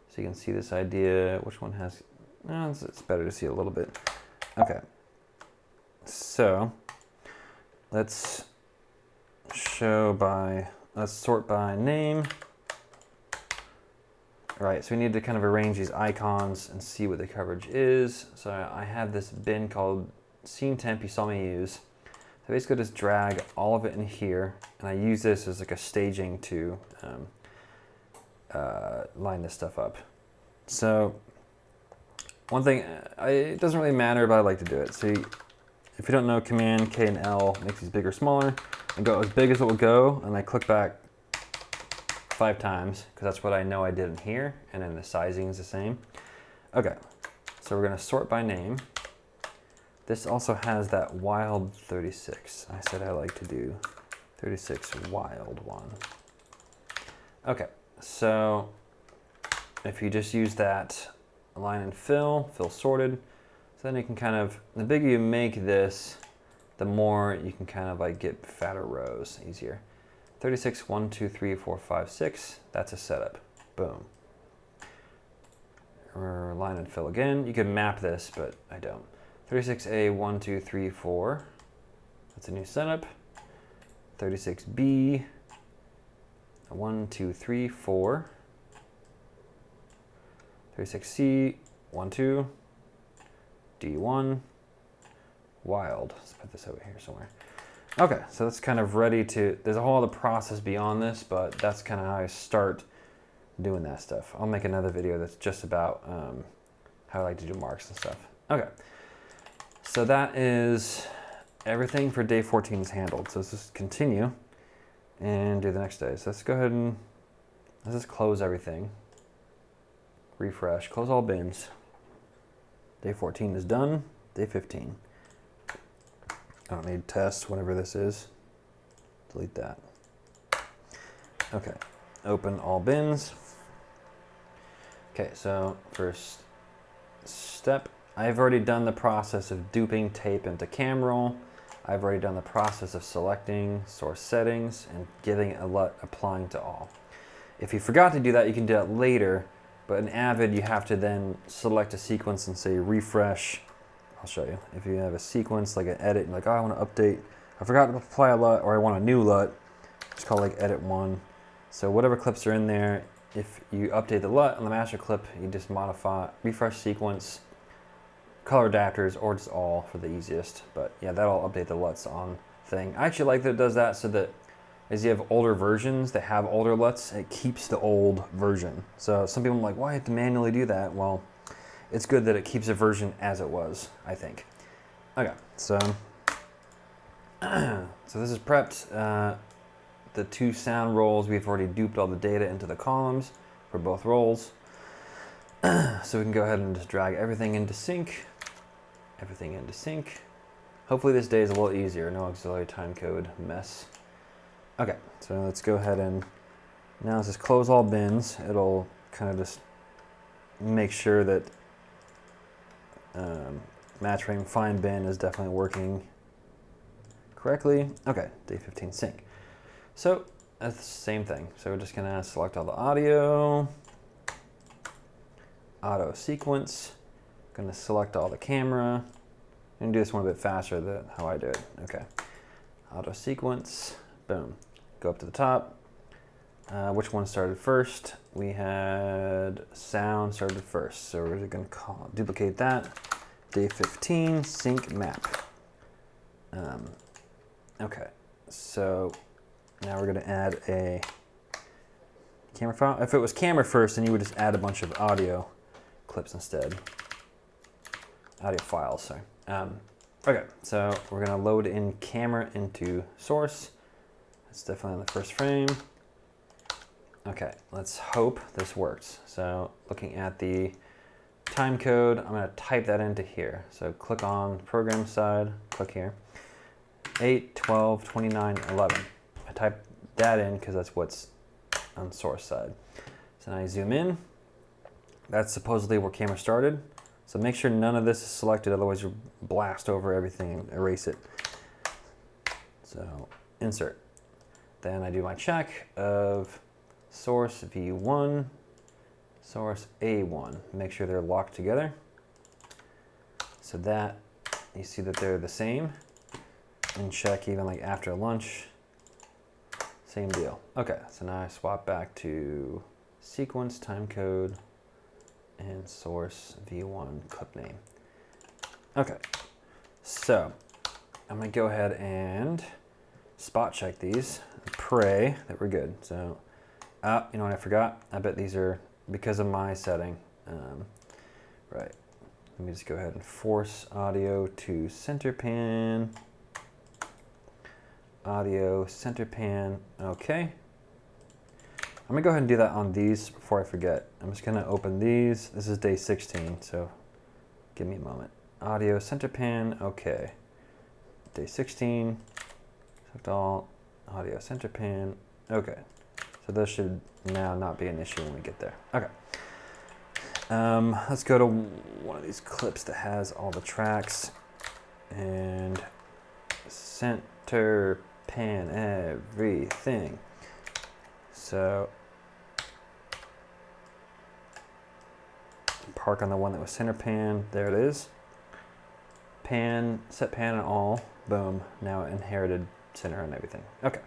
so you can see this idea. Which one has? It's better to see a little bit. Okay. So let's sort by name. Right, so we need to kind of arrange these icons and see what the coverage is. So I have this bin called Scene Temp you saw me use. So basically just drag all of it in here, and I use this as like a staging to line this stuff up. So one thing, it doesn't really matter, but I like to do it. So if you don't know, Command K and L makes these bigger or smaller, and go as big as it will go, and I click back 5 times, because that's what I know I did in here, and then the sizing is the same. Okay, so we're gonna sort by name. This also has that wild 36. I said I like to do 36 wild one. Okay, so if you just use that align and fill sorted, so then you can kind of, the bigger you make this, the more you can kind of like get fatter rows, easier. 36, 1, 2, 3, 4, 5, 6. That's a setup. Boom. Or line and fill again. You can map this, but I don't. 36A, 1, 2, 3, 4. That's a new setup. 36B, 1, 2, 3, 4. 36C, 1, 2. D1. Wild. Let's put this over here somewhere. Okay, so that's kind of ready to, there's a whole other process beyond this, but that's kind of how I start doing that stuff. I'll make another video that's just about how I like to do marks and stuff. Okay, so that is everything for day 14 is handled. So let's just continue and do the next day. So let's go ahead and let's just close everything. Refresh, close all bins. Day 14 is done. Day 15. I don't need test, whatever this is. Delete that. Okay, open all bins. Okay, so first step, I've already done the process of duping tape into cam roll. I've already done the process of selecting source settings and giving a LUT applying to all. If you forgot to do that, you can do that later, but in Avid, you have to then select a sequence and say refresh. I'll show you. If you have a sequence, like an edit, and like, oh, I want to update, I forgot to apply a LUT, or I want a new LUT, it's called like edit one. So whatever clips are in there, if you update the LUT on the master clip, you just modify, refresh sequence, color adapters, or just all for the easiest. But yeah, that'll update the LUTs on thing. I actually like that it does that so that is you have older versions that have older LUTs, it keeps the old version. So some people are like, why have to manually do that? Well, it's good that it keeps a version as it was, I think. Okay, so this is prepped. The 2 sound roles, we've already duped all the data into the columns for both roles. So we can go ahead and just drag everything into sync. Everything into sync. Hopefully this day is a little easier, no auxiliary timecode mess. Okay, so let's go ahead and now let's just close all bins. It'll kind of just make sure that match frame find bin is definitely working correctly. Okay, day 15 sync. So that's the same thing. So we're just gonna select all the audio sequence. Gonna select all the camera. I'm gonna do this one a bit faster than how I do it. Okay, auto sequence, boom. Go up to the top. Which one started first? We had sound started first. So we're gonna duplicate that. Day 15, sync map. Okay, so now we're gonna add a camera file. If it was camera first, then you would just add a bunch of audio clips instead. Audio files, sorry. Okay, so we're gonna load in camera into source. That's definitely on the first frame. Okay, let's hope this works. So looking at the time code, I'm gonna type that into here. So click on program side, click here. 8, 12, 29, 11. I type that in because that's what's on source side. So now I zoom in. That's supposedly where camera started. So make sure none of this is selected, otherwise you'll blast over everything and erase it. So insert. Then I do my check of source V1, source A1. Make sure they're locked together. So that, you see that they're the same. And check even like after lunch, same deal. Okay, so now I swap back to sequence, time code, and source V1 clip name. Okay, so I'm gonna go ahead and spot check these, pray that we're good. So, you know what I forgot? I bet these are because of my setting. Right, let me just go ahead and force audio to center pan. Audio, center pan, okay. I'm gonna go ahead and do that on these before I forget. I'm just gonna open these. This is day 16, so give me a moment. Audio, center pan, okay. Day 16, select all, audio, center pan, okay. So this should now not be an issue when we get there. Okay. Let's go to one of these clips that has all the tracks and center pan everything. So park on the one that was center pan. There it is. Pan, set pan and all. Boom. Now it inherited center and everything. Okay.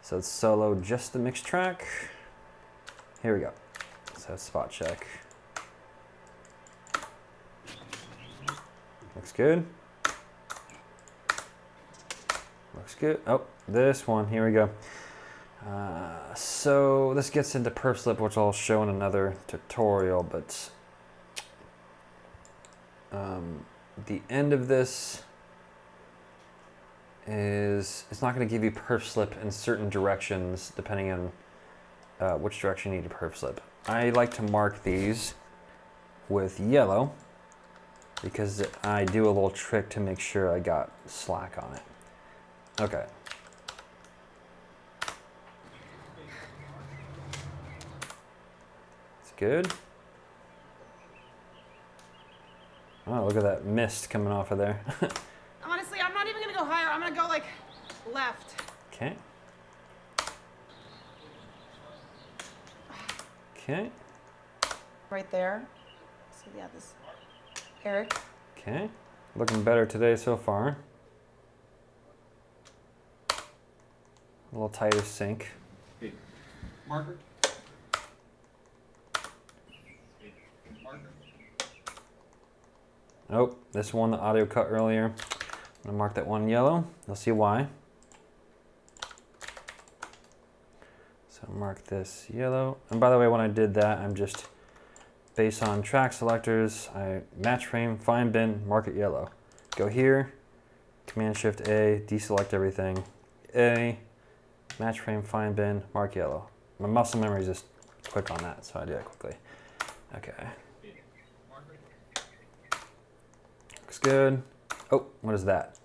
So let's solo just the mix track. Here we go. So spot check. Looks good. Looks good. Oh, this one. Here we go. So this gets into perf slip, which I'll show in another tutorial, but the end of this is, it's not going to give you perf slip in certain directions depending on which direction you need to perf slip. I like to mark these with yellow because I do a little trick to make sure I got slack on it. Okay. It's good. Oh, look at that mist coming off of there. Honestly, I'm not even gonna go higher. I'm gonna go like left. Okay. Okay. Right there. So yeah, this Eric. Okay. Looking better today so far. A little tighter sync. Hey, marker. Marker. Oh, this one, the audio cut earlier. I'm gonna mark that one yellow. You'll see why. mark this yellow. And by the way, when I did that, I'm just, based on track selectors, I match frame, find bin, mark it yellow. Go here, Command-Shift-A, deselect everything. A, match frame, find bin, mark yellow. My muscle memory is just quick on that, so I do that quickly. Okay. Looks good. Oh, what is that?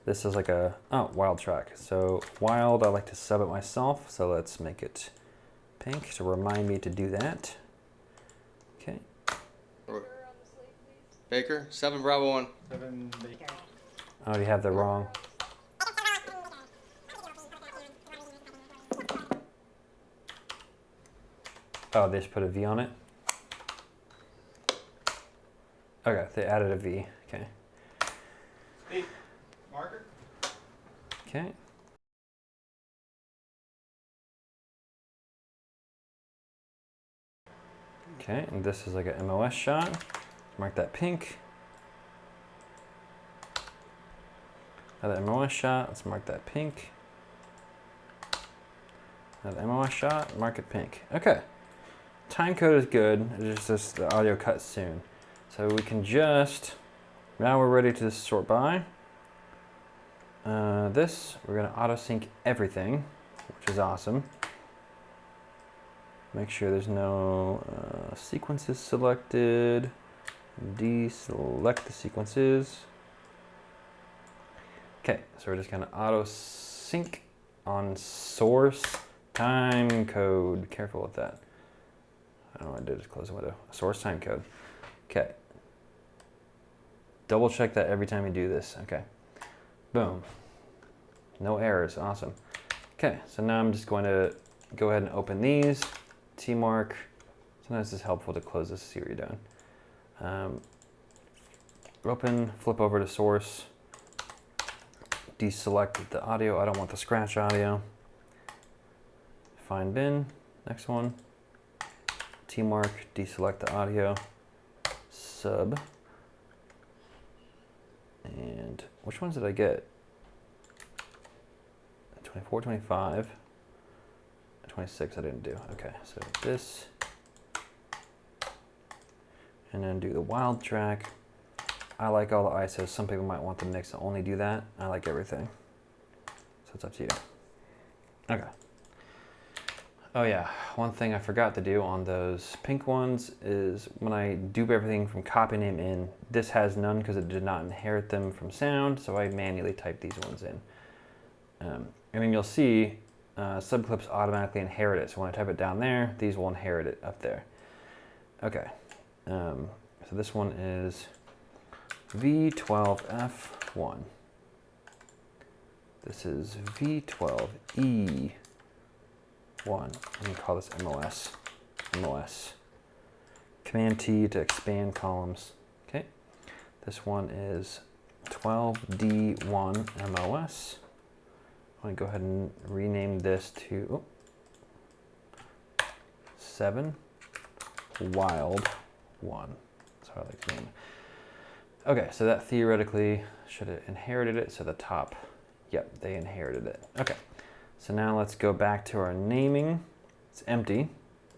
This is like a, oh, wild track. So wild, I like to sub it myself, so let's make it pink to remind me to do that. Okay. Baker, 7 Bravo 1. 7 Baker. I already have the wrong. Oh, they just put a V on it? Okay, they added a V. Okay. 8 marker. Okay. Okay, and this is like an MOS shot. Mark that pink. Another MOS shot, let's mark that pink. Another MOS shot, mark it pink. Okay. Time code is good, it's just the audio cut soon. So we can just, now we're ready to sort by. This, we're gonna auto sync everything, which is awesome. Make sure there's no sequences selected. Deselect the sequences. Okay, so we're just gonna auto sync on source time code. Careful with that. I don't know what I did, just close the window. Source time code. Okay. Double check that every time you do this. Okay. Boom. No errors, awesome. Okay, so now I'm just going to go ahead and open these. T-mark. Sometimes it's helpful to close this to see what you're doing. Open, flip over to source. Deselect the audio. I don't want the scratch audio. Find bin. Next one. T-mark. Deselect the audio. Sub. And which ones did I get? 24, 25. 26 I didn't do. Okay, so this. And then do the wild track. I like all the ISOs. Some people might want the mix to only do that. I like everything. So it's up to you. Okay. Oh yeah, one thing I forgot to do on those pink ones is when I do everything from copy name in, this has none because it did not inherit them from sound, so I manually type these ones in. And then you'll see subclips automatically inherit it. So when I type it down there, these will inherit it up there. Okay. So this one is V12F1. This is V12E1. Let me call this MOS. MOS. Command T to expand columns. Okay. This one is 12D1 MOS. I'm going to go ahead and rename this to 7 Wild 1. That's how I like to name it. Okay, so that theoretically should have inherited it. So the top, yep, they inherited it. Okay, so now let's go back to our naming. It's empty,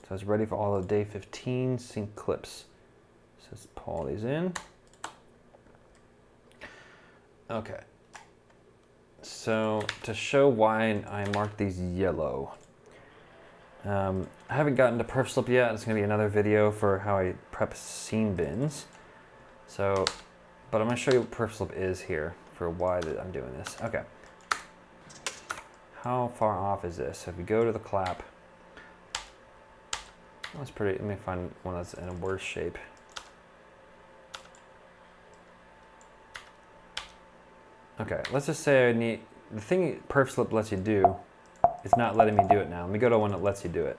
so it's ready for all the day 15 sync clips. So let's pull all these in. Okay. So to show why I marked these yellow, I haven't gotten to perf slip yet. It's going to be another video for how I prep scene bins. So, but I'm going to show you what perf slip is here for why that I'm doing this. Okay. How far off is this? So if you go to the clap, that's pretty. Let me find one that's in a worse shape. Okay, let's just say I need, the thing perf slip lets you do, it's not letting me do it now. Let me go to one that lets you do it.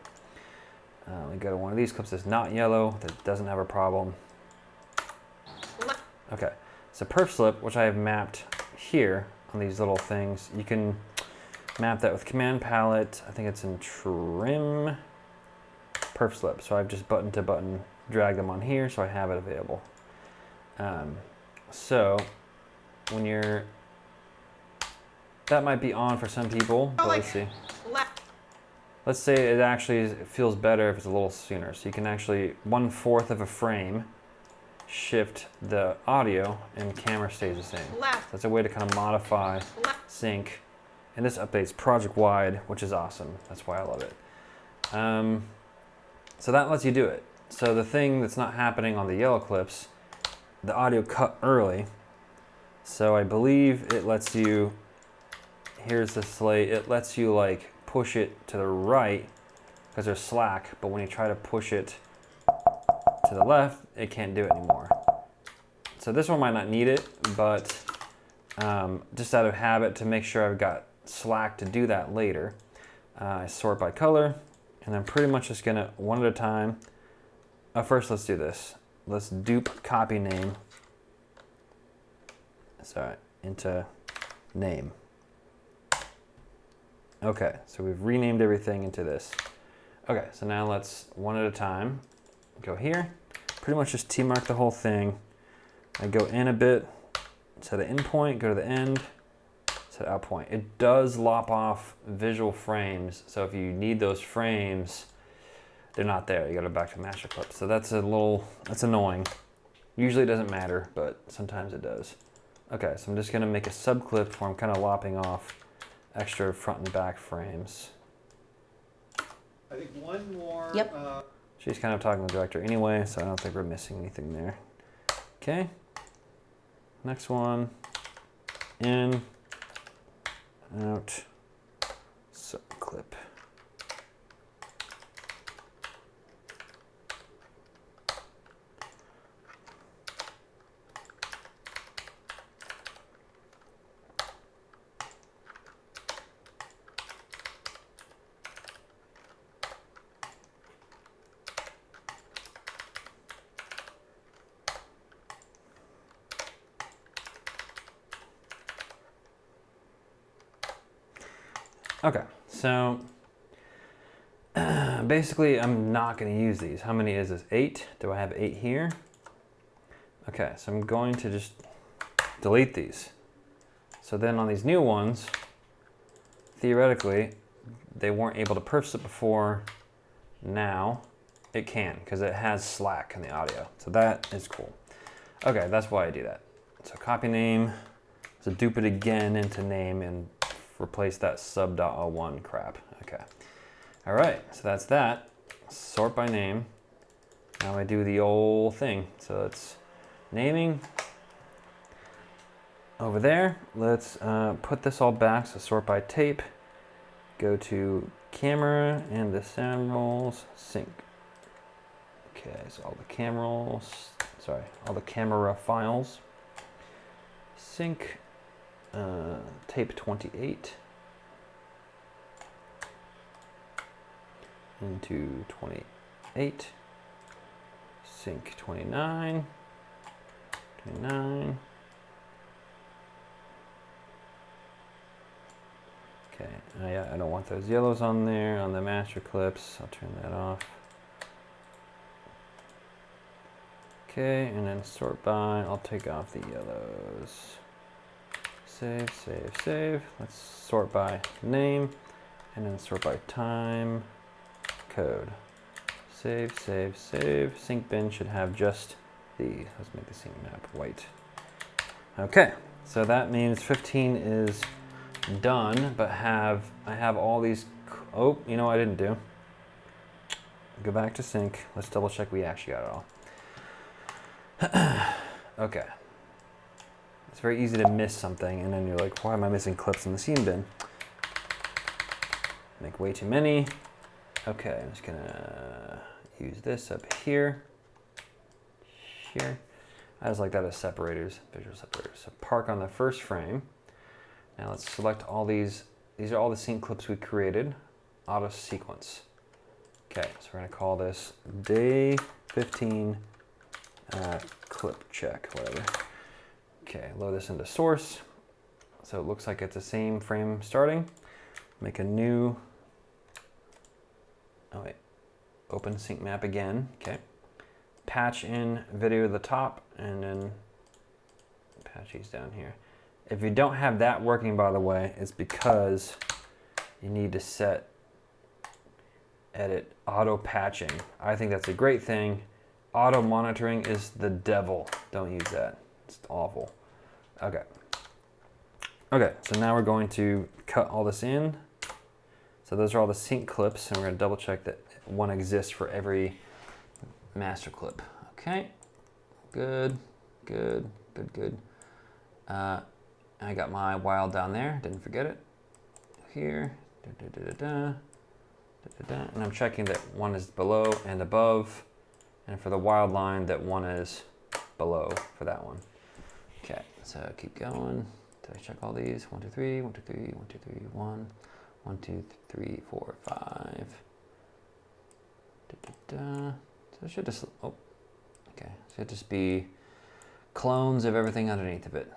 Let me go to one of these clips that's not yellow, that doesn't have a problem. Okay, so perf slip, which I have mapped here on these little things, you can map that with command palette. I think it's in trim, perf slip. So I've just button to button dragged them on here so I have it available. So when you're, that might be on for some people, but like let's see. left. let's say it actually feels better if it's a little sooner. So you can actually 1/4 of a frame shift the audio and camera stays the same. Left. That's a way to kind of modify sync. And this updates project wide, which is awesome. That's why I love it. So that lets you do it. So the thing that's not happening on the yellow clips, the audio cut early. So I believe it lets you, here's the slate, it lets you like push it to the right because there's slack, but when you try to push it to the left, it can't do it anymore. So this one might not need it, but just out of habit to make sure I've got slack to do that later, I sort by color, and I'm pretty much just gonna, one at a time. First, let's do this. Let's dupe copy name, sorry, into name. Okay, so we've renamed everything into this. Okay, so now let's, one at a time, go here. Pretty much just T-mark the whole thing. I go in a bit, set an in point, go to the end, set out point. It does lop off visual frames, so if you need those frames, they're not there. You gotta back to master clip. So that's that's annoying. Usually it doesn't matter, but sometimes it does. Okay, so I'm just gonna make a sub clip where I'm kind of lopping off extra front and back frames. I think one more. Yep. She's kind of talking to the director anyway, so I don't think we're missing anything there. Okay. Next one. In. Out. Sub clip. Okay, so basically I'm not going to use these. How many is this? 8? Do I have 8 here? Okay, so I'm going to just delete these. So then on these new ones, theoretically, they weren't able to purchase it before. Now it can, because it has slack in the audio. So that is cool. Okay, that's why I do that. So copy name, so dupe it again into name and replace that sub.01 crap. Okay. All right, so that's that. Sort by name. Now I do the old thing. So it's naming. Over there, let's put this all back. So sort by tape. Go to camera and the sound rolls, sync. Okay, so all the camera rolls, sorry, all the camera files. Sync. Tape 28 into 28, sync 29, 29. Okay, yeah, I don't want those yellows on there on the master clips. I'll turn that off. Okay, and then sort by, I'll take off the yellows. Save, save, save. Let's sort by name and then sort by time code. Save, save, save. Sync bin should have just these. Let's make the sync map white. Okay, so that means 15 is done, but I have all these. Oh, you know what I didn't do? Go back to sync. Let's double check we actually got it all. Okay. It's very easy to miss something, and then you're like, why am I missing clips in the scene bin? Make way too many. Okay, I'm just gonna use this up here. Here. I just like that as separators, visual separators. So park on the first frame. Now let's select all these. These are all the sync clips we created. Auto sequence. Okay, so we're gonna call this day 15 clip check, whatever. Okay, load this into source. So it looks like it's the same frame starting. Make a new, oh wait, open sync map again, okay. Patch in video to the top and then patch these down here. If you don't have that working, by the way, it's because you need to set edit auto patching. I think that's a great thing. Auto monitoring is the devil. Don't use that. It's awful. Okay. Okay, so now we're going to cut all this in. So those are all the sync clips, and we're gonna double check that one exists for every master clip. Okay, good, good, good, good. I got my wild down there, didn't forget it. Here, and I'm checking that one is below and above, and for the wild line, that one is below for that one. Okay, so keep going. Did I check all these? 1, 2, 3, 1, 2, 3, 1, 2, 3, 1, 1, 2, 3, 4, 5. So it should just, oh, okay. So it should just be clones of everything underneath of it.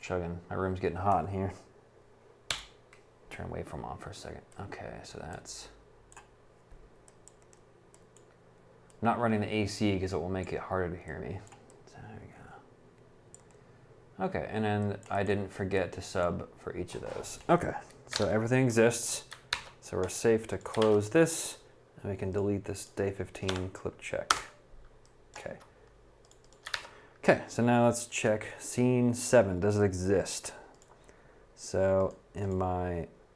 Chugging, my room's getting hot in here. Turn waveform on for a second. Okay, so that's, I'm not running the AC because it will make it harder to hear me. So there we go. Okay, and then I didn't forget to sub for each of those. Okay, so everything exists. So we're safe to close this, and we can delete this day 15 clip check. Okay. Okay, so now let's check scene 7. Does it exist? So in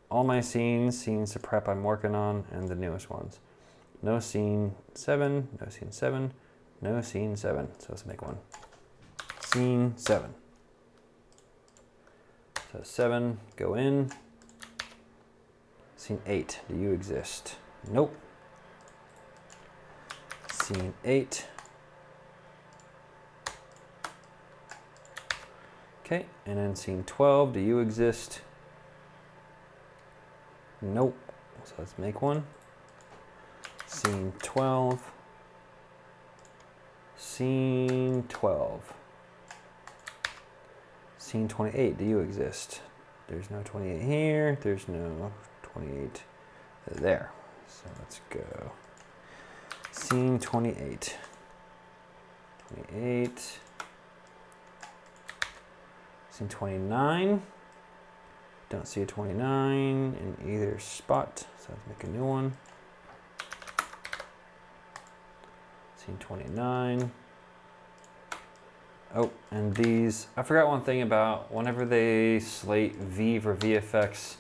all my scenes to prep I'm working on, and the newest ones. No scene 7, no scene 7, no scene 7. So let's make one. Scene 7. So 7, go in. Scene 8, do you exist? Nope. Scene 8. Okay, and then scene 12, do you exist? Nope. So let's make one. Scene 12. Scene 12. Scene 28, do you exist? There's no 28 here, there's no 28 there. So let's go. Scene 28. 28. Scene 29. Don't see a 29 in either spot, so let's make a new one. Scene 29. Oh, and these, I forgot one thing about whenever they slate V for VFX,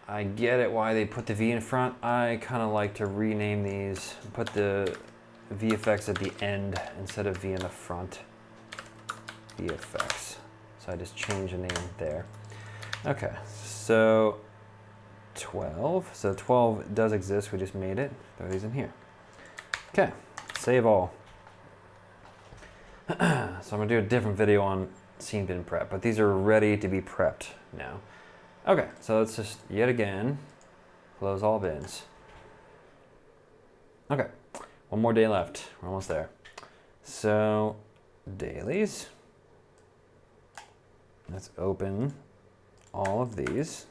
I get it why they put the V in front. I kind of like to rename these, put the VFX at the end instead of V in the front. VFX. So I just change the name there. Okay, so 12. So 12 does exist, we just made it. Throw these in here. Okay, save all. So I'm gonna do a different video on scene bin prep, but these are ready to be prepped now. Okay, so let's just, yet again, close all bins. Okay, one more day left. We're almost there. So, dailies. Let's open all of these.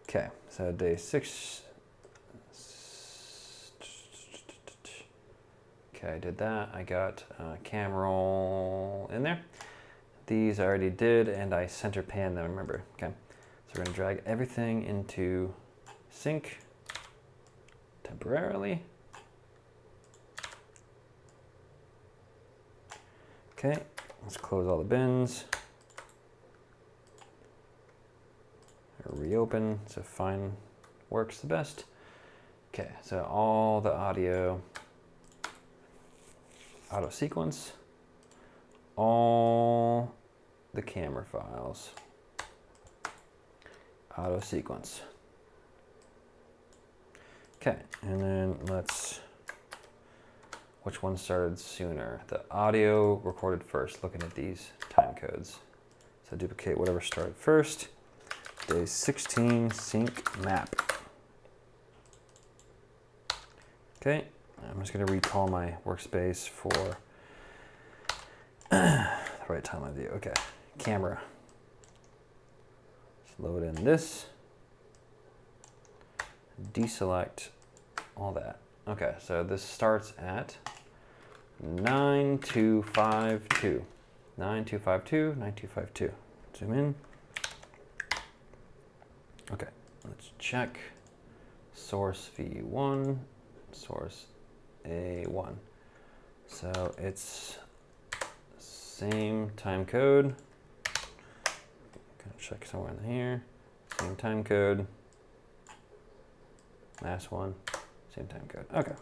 Okay, so day 6. Okay, I did that. I got camera roll in there. These I already did, and I center pan them, remember. Okay, so we're gonna drag everything into sync temporarily. Okay, let's close all the bins. Reopen, so find works the best. Okay, so all the auto sequence, all the camera files, auto sequence. Okay, and then which one started sooner? The audio recorded first, looking at these time codes. So duplicate whatever started first. Day 16 sync map. Okay, I'm just gonna recall my workspace for the right time of view. Okay, camera. Let's load in this. Deselect all that. Okay, so this starts at 9252. 9252, 9252. Zoom in. Okay, let's check. Source V1, source A1. So it's same time code. Gonna check somewhere in here. Same time code. Last one, same time code. Okay,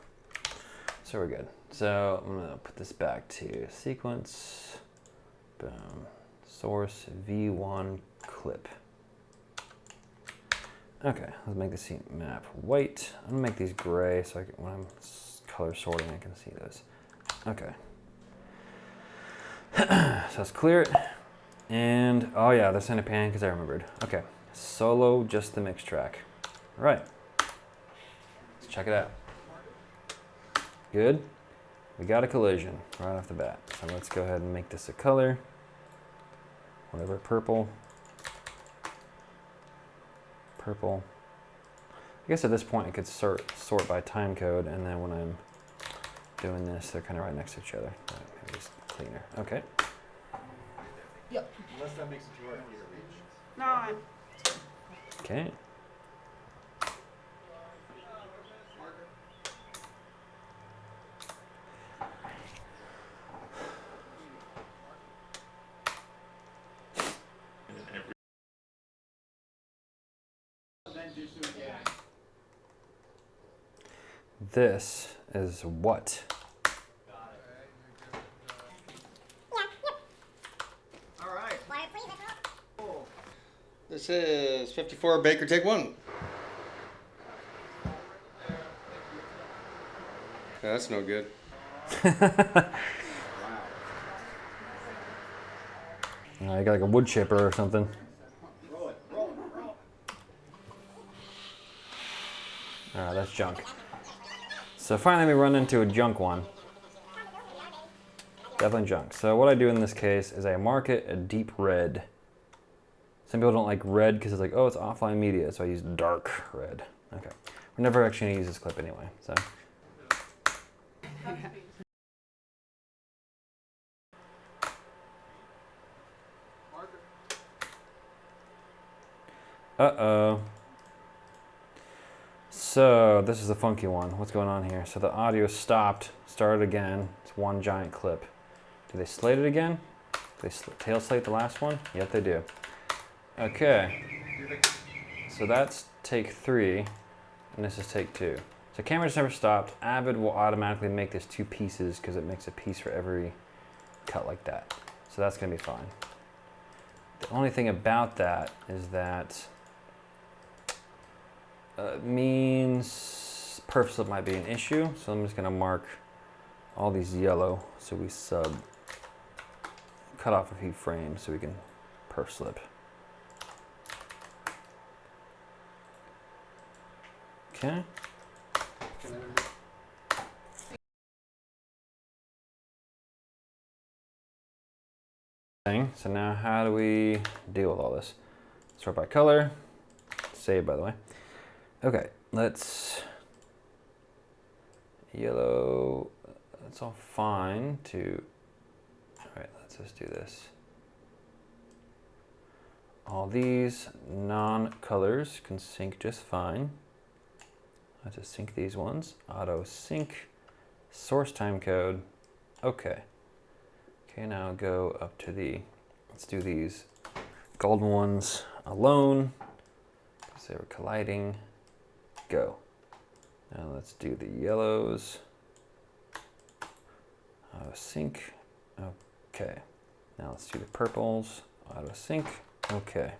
so we're good. So I'm gonna put this back to sequence. Boom. Source V1 clip. Okay, let's make this map white. I'm gonna make these gray so when I'm color sorting, I can see those. Okay. So let's clear it. And, oh yeah, the center pan, because I remembered. Okay, solo, just the mix track. All right, let's check it out. Good. We got a collision right off the bat. So let's go ahead and make this a color. Whatever, purple. Purple. I guess at this point I could sort by time code, and then when I'm doing this, they're kind of right next to each other. Maybe just cleaner. Okay. Yep. Unless that makes it too hard for you to reach. No, I'm. Okay. Then do so again. This is what? All right. This is 54 Baker, take one. Yeah, that's no good. You got like a wood chipper or something. Roll it. Roll it. Roll it. Alright, that's junk. So finally we run into a junk one. Definitely junk. So what I do in this case is I mark it a deep red. Some people don't like red because it's like, oh, it's offline media, so I use dark red. Okay. We're never actually gonna use this clip anyway, so. Uh-oh. So this is the funky one. What's going on here? So the audio stopped, started again. It's one giant clip. Do they slate it again? Do they tail slate the last one? Yep, they do. Okay. So that's take 3, and this is take 2. So camera just never stopped. Avid will automatically make this 2 pieces because it makes a piece for every cut like that. So that's gonna be fine. The only thing about that is that means perf slip might be an issue. So I'm just gonna mark all these yellow so we cut off a few frames so we can perf slip. Okay. So now how do we deal with all this? Sort by color. Save, by the way. Okay, let's yellow. That's all fine to. All right, let's just do this. All these non-colors can sync just fine. Let's just sync these ones. Auto sync, source time code. Okay. Okay, now go up to let's do these golden ones alone, because they were colliding. Go. Now let's do the yellows. Auto sync. Okay. Now let's do the purples. Auto sync. Okay.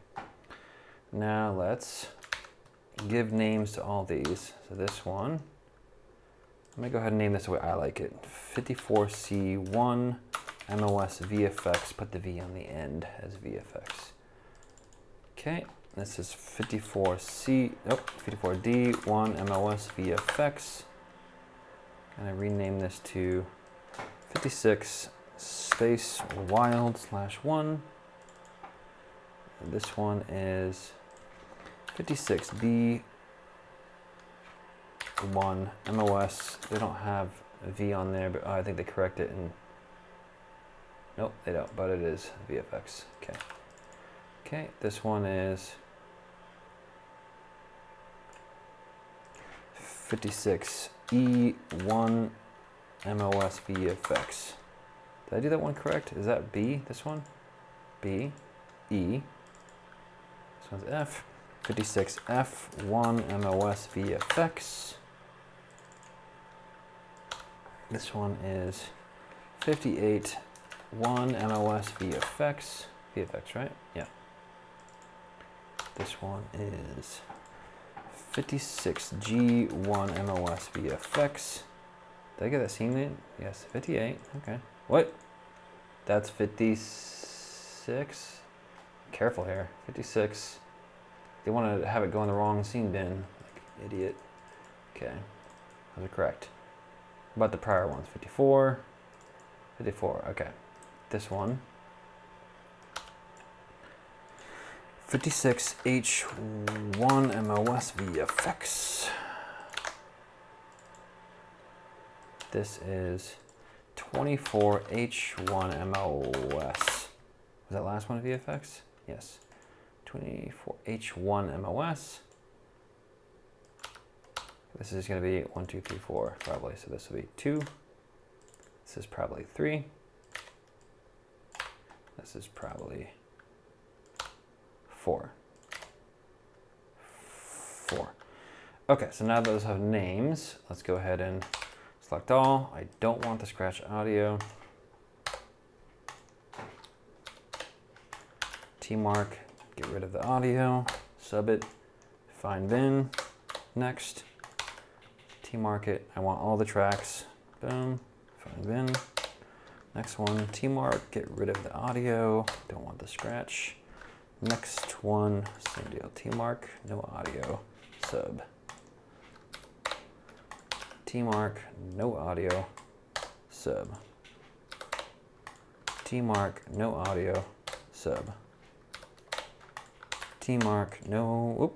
Now let's give names to all these. So this one, I'm gonna go ahead and name this the way I like it. 54C1 MOS VFX, put the V on the end as VFX. Okay, this is 54D1 MOS VFX. Gonna rename this to 56 space wild /1. And this one is 56B1 MOS. They don't have a V on there, but I think they correct it in. Nope, they don't, but it is VFX. Okay. Okay, this one is 56E1 MOS VFX. Did I do that one correct? Is that B, this one? B, E, this one's F. 56F1 MOS VFX. This one is 58 1 MOS VFX. VFX, right? Yeah. This one is 56G1 MOS VFX. Did I get that scene name? Yes, 58. Okay. What? That's 56. Careful here. 56. They want to have it go in the wrong scene bin. Like, idiot. Okay. Those are correct. What about the prior ones? 54. 54. Okay. This one. 56H1 MOS VFX. This is 24H1 MOS. Was that last one VFX? Yes. 24H1 MOS. This is going to be 1, 2, 3, 4 probably. So this will be 2. This is probably 3. This is probably 4. 4. Okay, so now that those have names, let's go ahead and select all. I don't want the scratch audio. T-mark, get rid of the audio, sub it, find bin, next. T-mark it, I want all the tracks, boom, find bin. Next one, T-mark, get rid of the audio, don't want the scratch. Next one, same deal, T-mark, no audio, sub. T-mark, no audio, sub. T-mark, no audio, sub. T-mark, no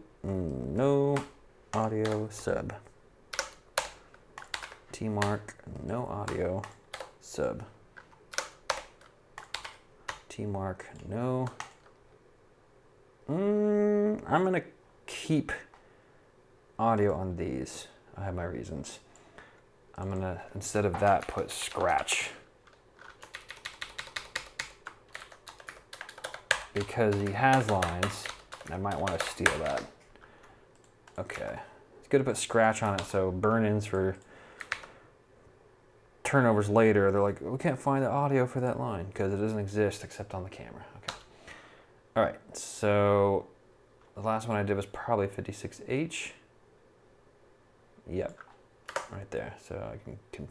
audio, sub. T-mark, no audio, sub. T-mark, no. I'm gonna keep audio on these. I have my reasons. I'm gonna, instead of that, put scratch. Because he has lines, I might want to steal that. Okay, it's good to put scratch on it, so burn-ins for turnovers later, they're like, we can't find the audio for that line, because it doesn't exist except on the camera. Okay. All right, so the last one I did was probably 56H. Yep, right there. So I can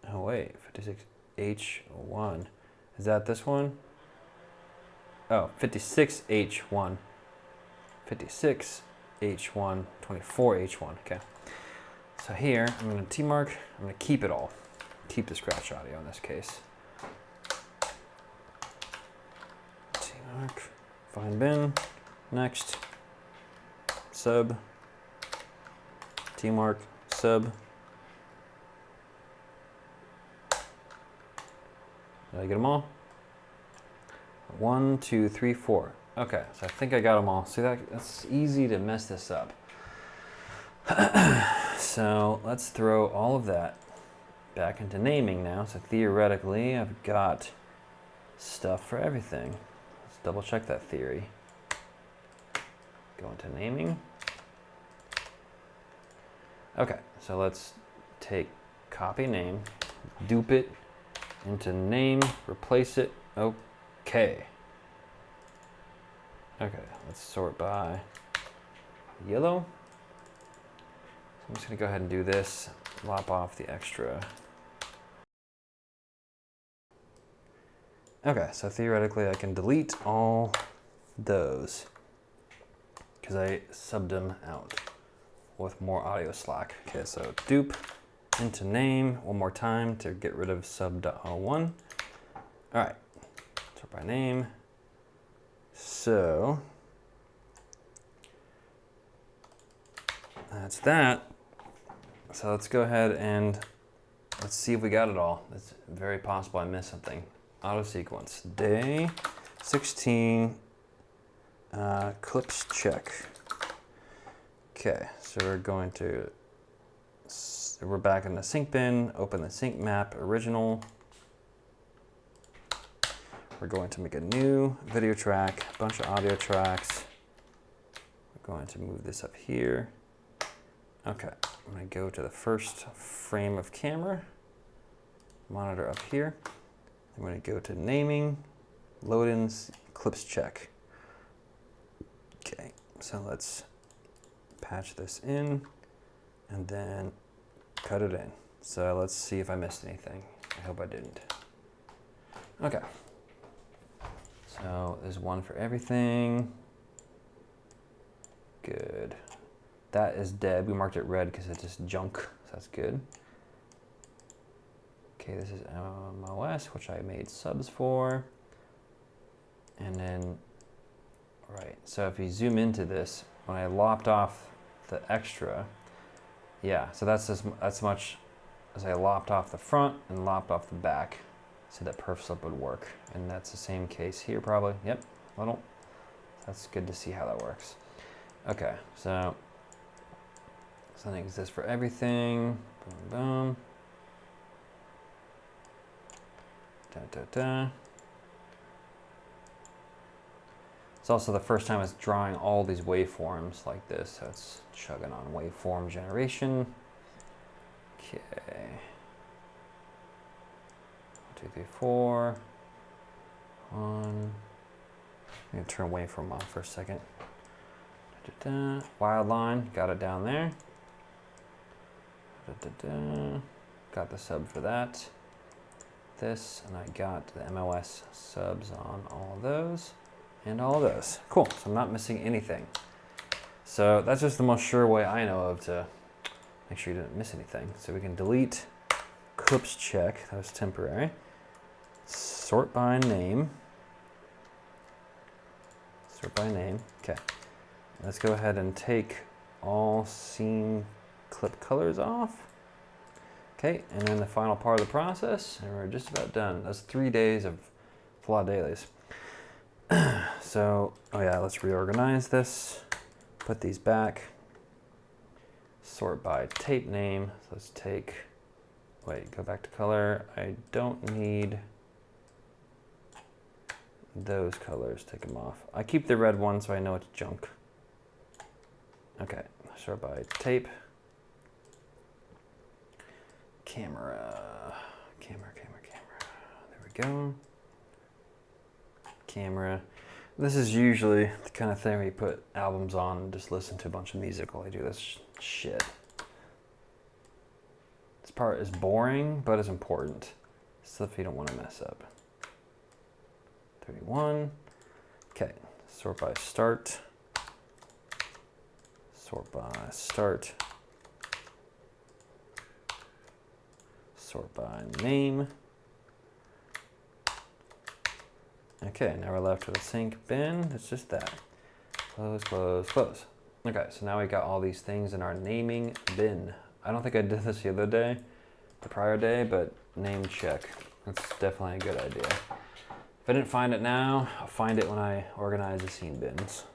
oh wait, 56H1. Is that this one? Oh, 56H1. 56H1, 24H1, okay. So here, I'm gonna T-mark, I'm gonna keep it all. Keep the scratch audio in this case. T-mark, find bin, next, sub, T-mark, sub. Did I get them all? 1, 2, 3, 4. Okay, so I think I got them all. See, that's easy to mess this up. So let's throw all of that back into naming now. So theoretically, I've got stuff for everything. Let's double check that theory. Go into naming. Okay, so let's take copy name, dupe it into name, replace it. Okay. Okay, let's sort by yellow. So I'm just gonna go ahead and do this, lop off the extra. Okay, so theoretically I can delete all those because I subbed them out with more audio slack. Okay, so dupe into name one more time to get rid of sub.01. All right, sort by name. So that's that. So let's go ahead and let's see if we got it all. It's very possible I missed something. Auto sequence, day 16, clips check. Okay, so we're back in the sync bin, open the sync map original. We're going to make a new video track, a bunch of audio tracks. We're going to move this up here. Okay, I'm gonna go to the first frame of camera, monitor up here. I'm gonna go to naming, load-ins, clips check. Okay, so let's patch this in and then cut it in. So let's see if I missed anything. I hope I didn't. Okay. So there's one for everything. Good. That is dead. We marked it red because it's just junk, so that's good. Okay, this is MOS, which I made subs for. And then, right, so if you zoom into this, when I lopped off the extra, yeah, so that's as much as I lopped off the front and lopped off the back. So that perf sub would work. And that's the same case here probably. Yep, little. That's good to see how that works. Okay, so something exists for everything. Boom, boom. Da, da, da. It's also the first time it's drawing all these waveforms like this, so it's chugging on waveform generation. Okay. 1, 2, 3, 4. I'm gonna turn waveform off for a second. Da, da, da. Wild line, got it down there. Da, da, da. Got the sub for that. This, and I got the MOS subs on all of those and all of those. Cool, so I'm not missing anything. So that's just the most sure way I know of to make sure you didn't miss anything. So we can delete clips check, that was temporary. Sort by name. Sort by name, okay. Let's go ahead and take all scene clip colors off. Okay, and then the final part of the process, and we're just about done. That's 3 days of a lot of dailies. So, oh yeah, let's reorganize this. Put these back. Sort by tape name. So let's take, wait, go back to color. I don't need those colors, take them off. I keep the red one so I know it's junk. Okay, sort by tape. Camera. There we go. Camera. This is usually the kind of thing where you put albums on and just listen to a bunch of music while I do this shit. This part is boring, but it's important. Stuff you don't want to mess up. 31. Okay, sort by start. Sort by start. Sort by name. Okay, now we're left with a sync bin. It's just that. Close, close, close. Okay, so now we got all these things in our naming bin. I don't think I did this the other day, the prior day, but name check. That's definitely a good idea. If I didn't find it now, I'll find it when I organize the scene bins.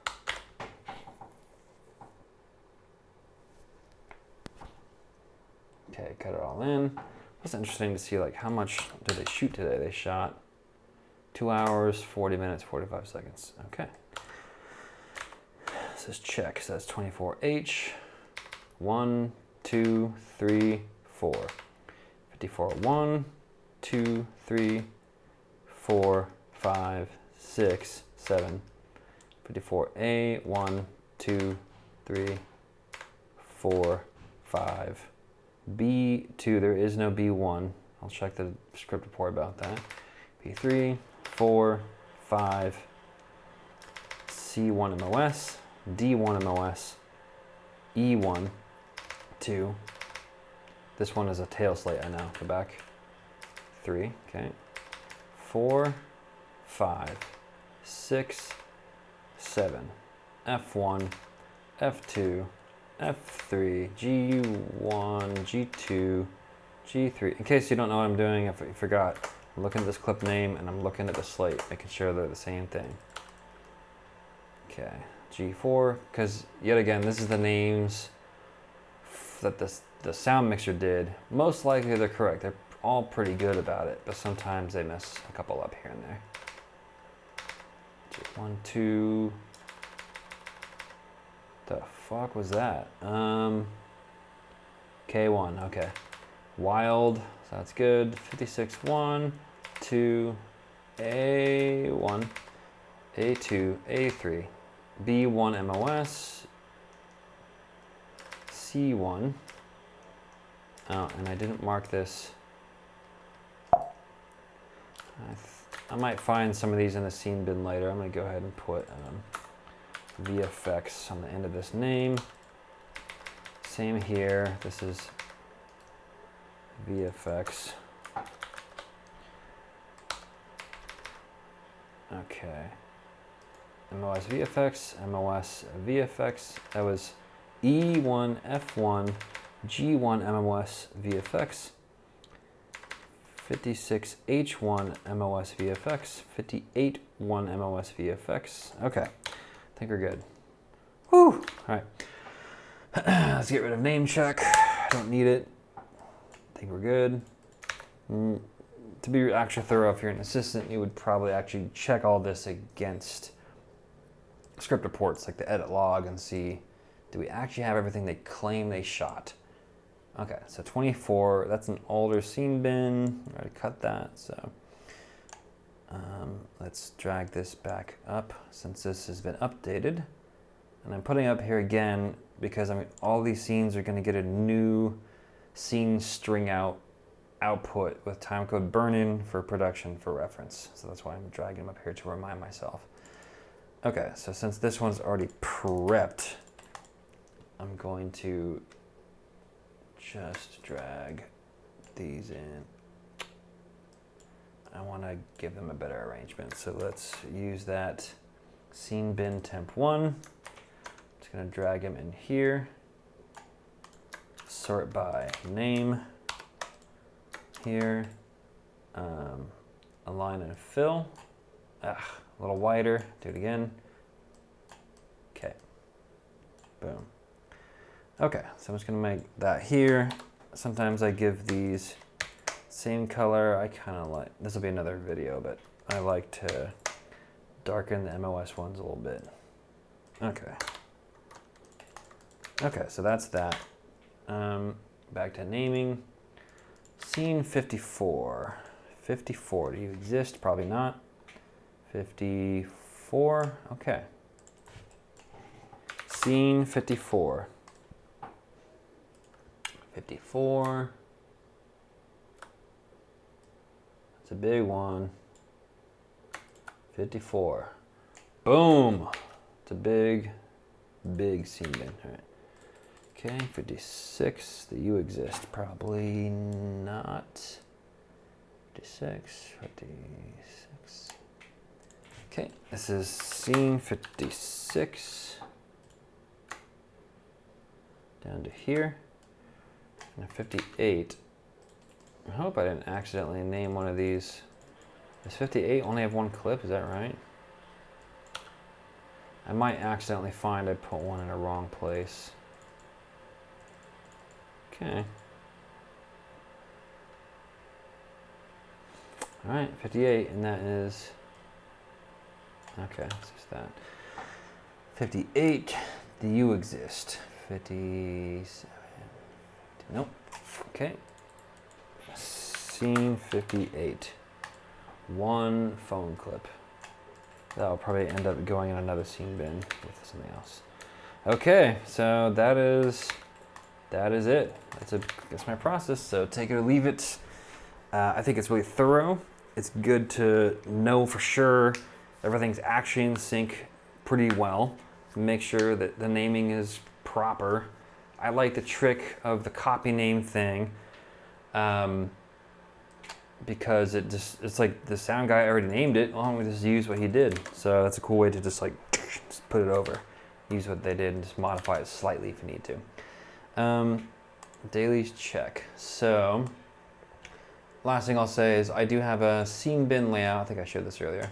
Okay, cut it all in. It's interesting to see like how much did they shoot today. They shot 2 hours, 40 minutes, 45 seconds. Okay. This is check. So that's 24H. 1, 2, 3, 4. 54. 1, 2, 3, 4, 5, 6, 7. 54A. 1, 2, 3, 4, 5. B2, there is no B1. I'll check the script report about that. B3, 4, 5, C1 MOS, D1 MOS, E1, 2. This one is a tail slate, I know, go back. 3, okay. 4, 5, 6, 7, F1, F2, F3, G1, G2, G3. In case you don't know what I'm doing, if you forgot, I'm looking at this clip name and I'm looking at the slate, making sure they're the same thing. Okay, G4, because yet again, this is the names that the sound mixer did. Most likely they're correct. They're all pretty good about it, but sometimes they mess a couple up here and there. G1, 2. The fuck was that? K1, okay. Wild, so that's good. 56, 1, 2, A1, A2, A3, B1 MOS, C1. Oh, and I didn't mark this. I might find some of these in the scene bin later. I'm gonna go ahead and put VFX on the end of this name. Same here, this is VFX. Okay. MOS VFX, MOS VFX. That was E1 F1 G1 MOS VFX. 56 H1 MOS VFX. 58 1 MOS VFX. Okay, I think we're good. Whew. All right. Let's get rid of name check. Don't need it. I think we're good. To be actually thorough, if you're an assistant, you would probably actually check all this against script reports like the edit log and see, do we actually have everything they claim they shot? Okay, so 24, that's an older scene bin. I already cut that, so let's drag this back up since this has been updated. And I'm putting up here again because all these scenes are going to get a new scene string out output with timecode burn-in for production for reference. So that's why I'm dragging them up here to remind myself. Okay, so since this one's already prepped, I'm going to just drag these in. I want to give them a better arrangement. So let's use that scene bin temp 1. Just going to drag them in here. Sort by name. Here, align and fill. A little wider, do it again. Okay, boom. Okay, so I'm just gonna make that here. Sometimes I give these same color. I kind of like, this will be another video, but I like to darken the MOS ones a little bit. Okay. Okay, so that's that. Back to naming. Scene 54. 54, do you exist? Probably not. 54, okay. Scene 54. 54. That's a big one. 54. Boom! It's a big, big scene bin. All right. Okay, 56, the you exist, probably not. 56, 56. Okay, this is scene 56. Down to here. And 58. I hope I didn't accidentally name one of these. Does 58 only have one clip, is that right? I might accidentally find I put one in a wrong place. Okay. All right, 58, and that is, okay, it's just that. 58, do you exist? 57, nope, okay. Scene 58, one phone clip. That'll probably end up going in another scene bin with something else. Okay, so that is it. That's my process, so take it or leave it. I think it's really thorough. It's good to know for sure everything's actually in sync pretty well. Make sure that the naming is proper. I like the trick of the copy name thing because it's like the sound guy already named it. Well, I'm gonna just use what he did. So that's a cool way to just put it over. Use what they did and just modify it slightly if you need to. Dailies check. So last thing I'll say is I do have a scene bin layout. I think I showed this earlier.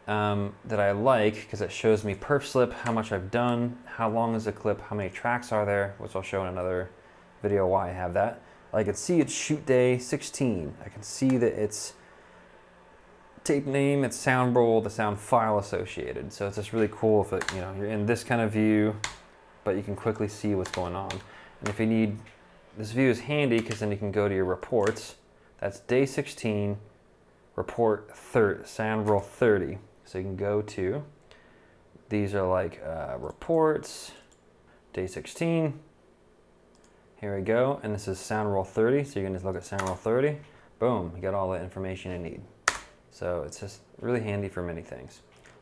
that I like because it shows me perf slip, how much I've done, how long is the clip, how many tracks are there, which I'll show in another video why I have that. I can see it's shoot day 16. I can see that it's tape name, it's sound roll, the sound file associated. So it's just really cool if it, you're in this kind of view, but you can quickly see what's going on. And if you need, this view is handy because then you can go to your reports. That's day 16, report sound roll 30. So you can go to, these are like reports, day 16. Here we go, and this is sound roll 30. So you can just look at sound roll 30. Boom, you got all the information you need. So it's just really handy for many things.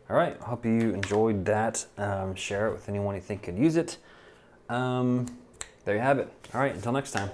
All right, I hope you enjoyed that. Share it with anyone you think could use it. There you have it. All right, until next time.